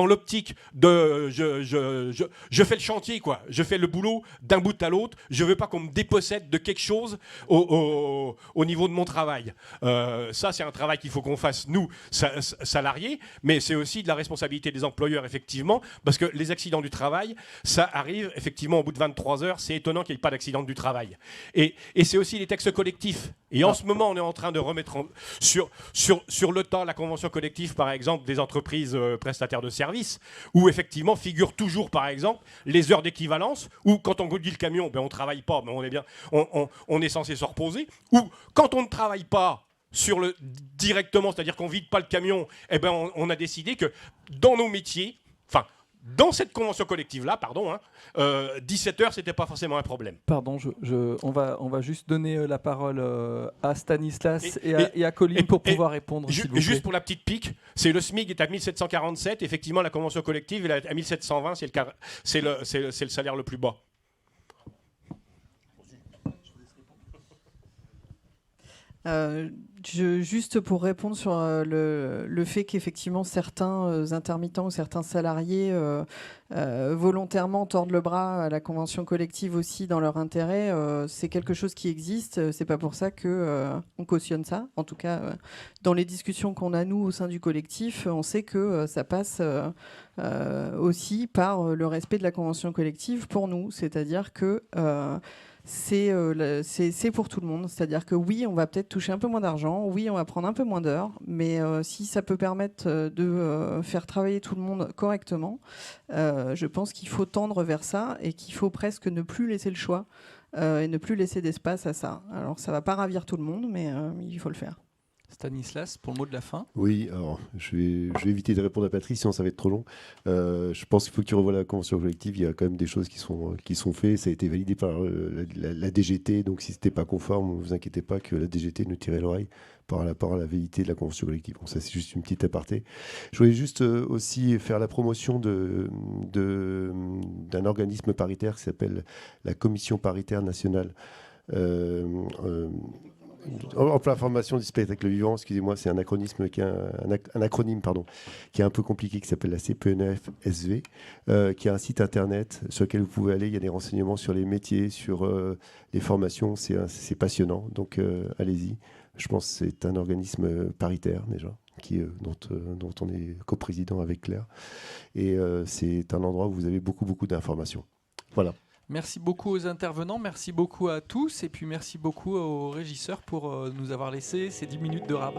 Speaker 8: l'optique de je fais le chantier, quoi. Je fais le boulot d'un bout à l'autre. Je veux pas qu'on me dépossède de quelque chose au niveau de mon travail. Ça, c'est un travail qu'il faut qu'on fasse, nous, salariés, mais c'est aussi de la responsabilité des employeurs, effectivement, parce que les accidents du travail, ça arrive, effectivement, au bout de 23 heures. C'est étonnant qu'il n'y ait pas d'accident du travail. Et c'est aussi les textes collectifs. Et en ce moment, on est en train de remettre sur le temps la convention collective, par exemple, des entreprises prestataires de services, où effectivement figurent toujours, par exemple, les heures d'équivalence, où quand on conduit le camion, ben, on ne travaille pas, mais on est censé se reposer, ou quand on ne travaille pas directement, c'est-à-dire qu'on ne vide pas le camion, eh ben, on a décidé que dans nos métiers, dans cette convention collective-là, 17 heures, c'était pas forcément un problème.
Speaker 1: Pardon, on va juste donner la parole à Stanislas et à Colline pour pouvoir répondre.
Speaker 8: Juste pour la petite pique, c'est le SMIC est à 1747, effectivement la convention collective est à 1720, c'est le salaire le plus bas.
Speaker 3: Juste pour répondre sur le fait qu'effectivement certains intermittents ou certains salariés volontairement tordent le bras à la convention collective aussi dans leur intérêt, c'est quelque chose qui existe. C'est pas pour ça que on cautionne ça. En tout cas, dans les discussions qu'on a nous au sein du collectif, on sait que ça passe aussi par le respect de la convention collective pour nous. C'est-à-dire que c'est pour tout le monde. C'est-à-dire que oui, on va peut-être toucher un peu moins d'argent, oui, on va prendre un peu moins d'heures, mais si ça peut permettre de faire travailler tout le monde correctement, je pense qu'il faut tendre vers ça et qu'il faut presque ne plus laisser le choix et ne plus laisser d'espace à ça. Alors ça ne va pas ravir tout le monde, mais il faut le faire.
Speaker 1: Stanislas, pour le mot de la fin.
Speaker 5: Oui, alors je vais éviter de répondre à Patrice, sinon ça va être trop long. Je pense qu'il faut que tu revoies la convention collective. Il y a quand même des choses qui sont faites. Ça a été validé par la DGT, donc si ce n'était pas conforme, ne vous inquiétez pas que la DGT nous tirait l'oreille par rapport à la validité de la convention collective. Donc ça, c'est juste une petite aparté. Je voulais juste aussi faire la promotion d'un organisme paritaire qui s'appelle la Commission paritaire nationale. En plein formation du spectacle vivant, excusez-moi, c'est un acronyme qui est un peu compliqué, qui s'appelle la CPNF-SV, qui a un site internet sur lequel vous pouvez aller. Il y a des renseignements sur les métiers, sur les formations. C'est passionnant, donc allez-y. Je pense que c'est un organisme paritaire déjà, dont on est coprésident avec Claire. Et c'est un endroit où vous avez beaucoup d'informations. Voilà.
Speaker 1: Merci beaucoup aux intervenants, merci beaucoup à tous et puis merci beaucoup aux régisseurs pour nous avoir laissé ces 10 minutes de rab.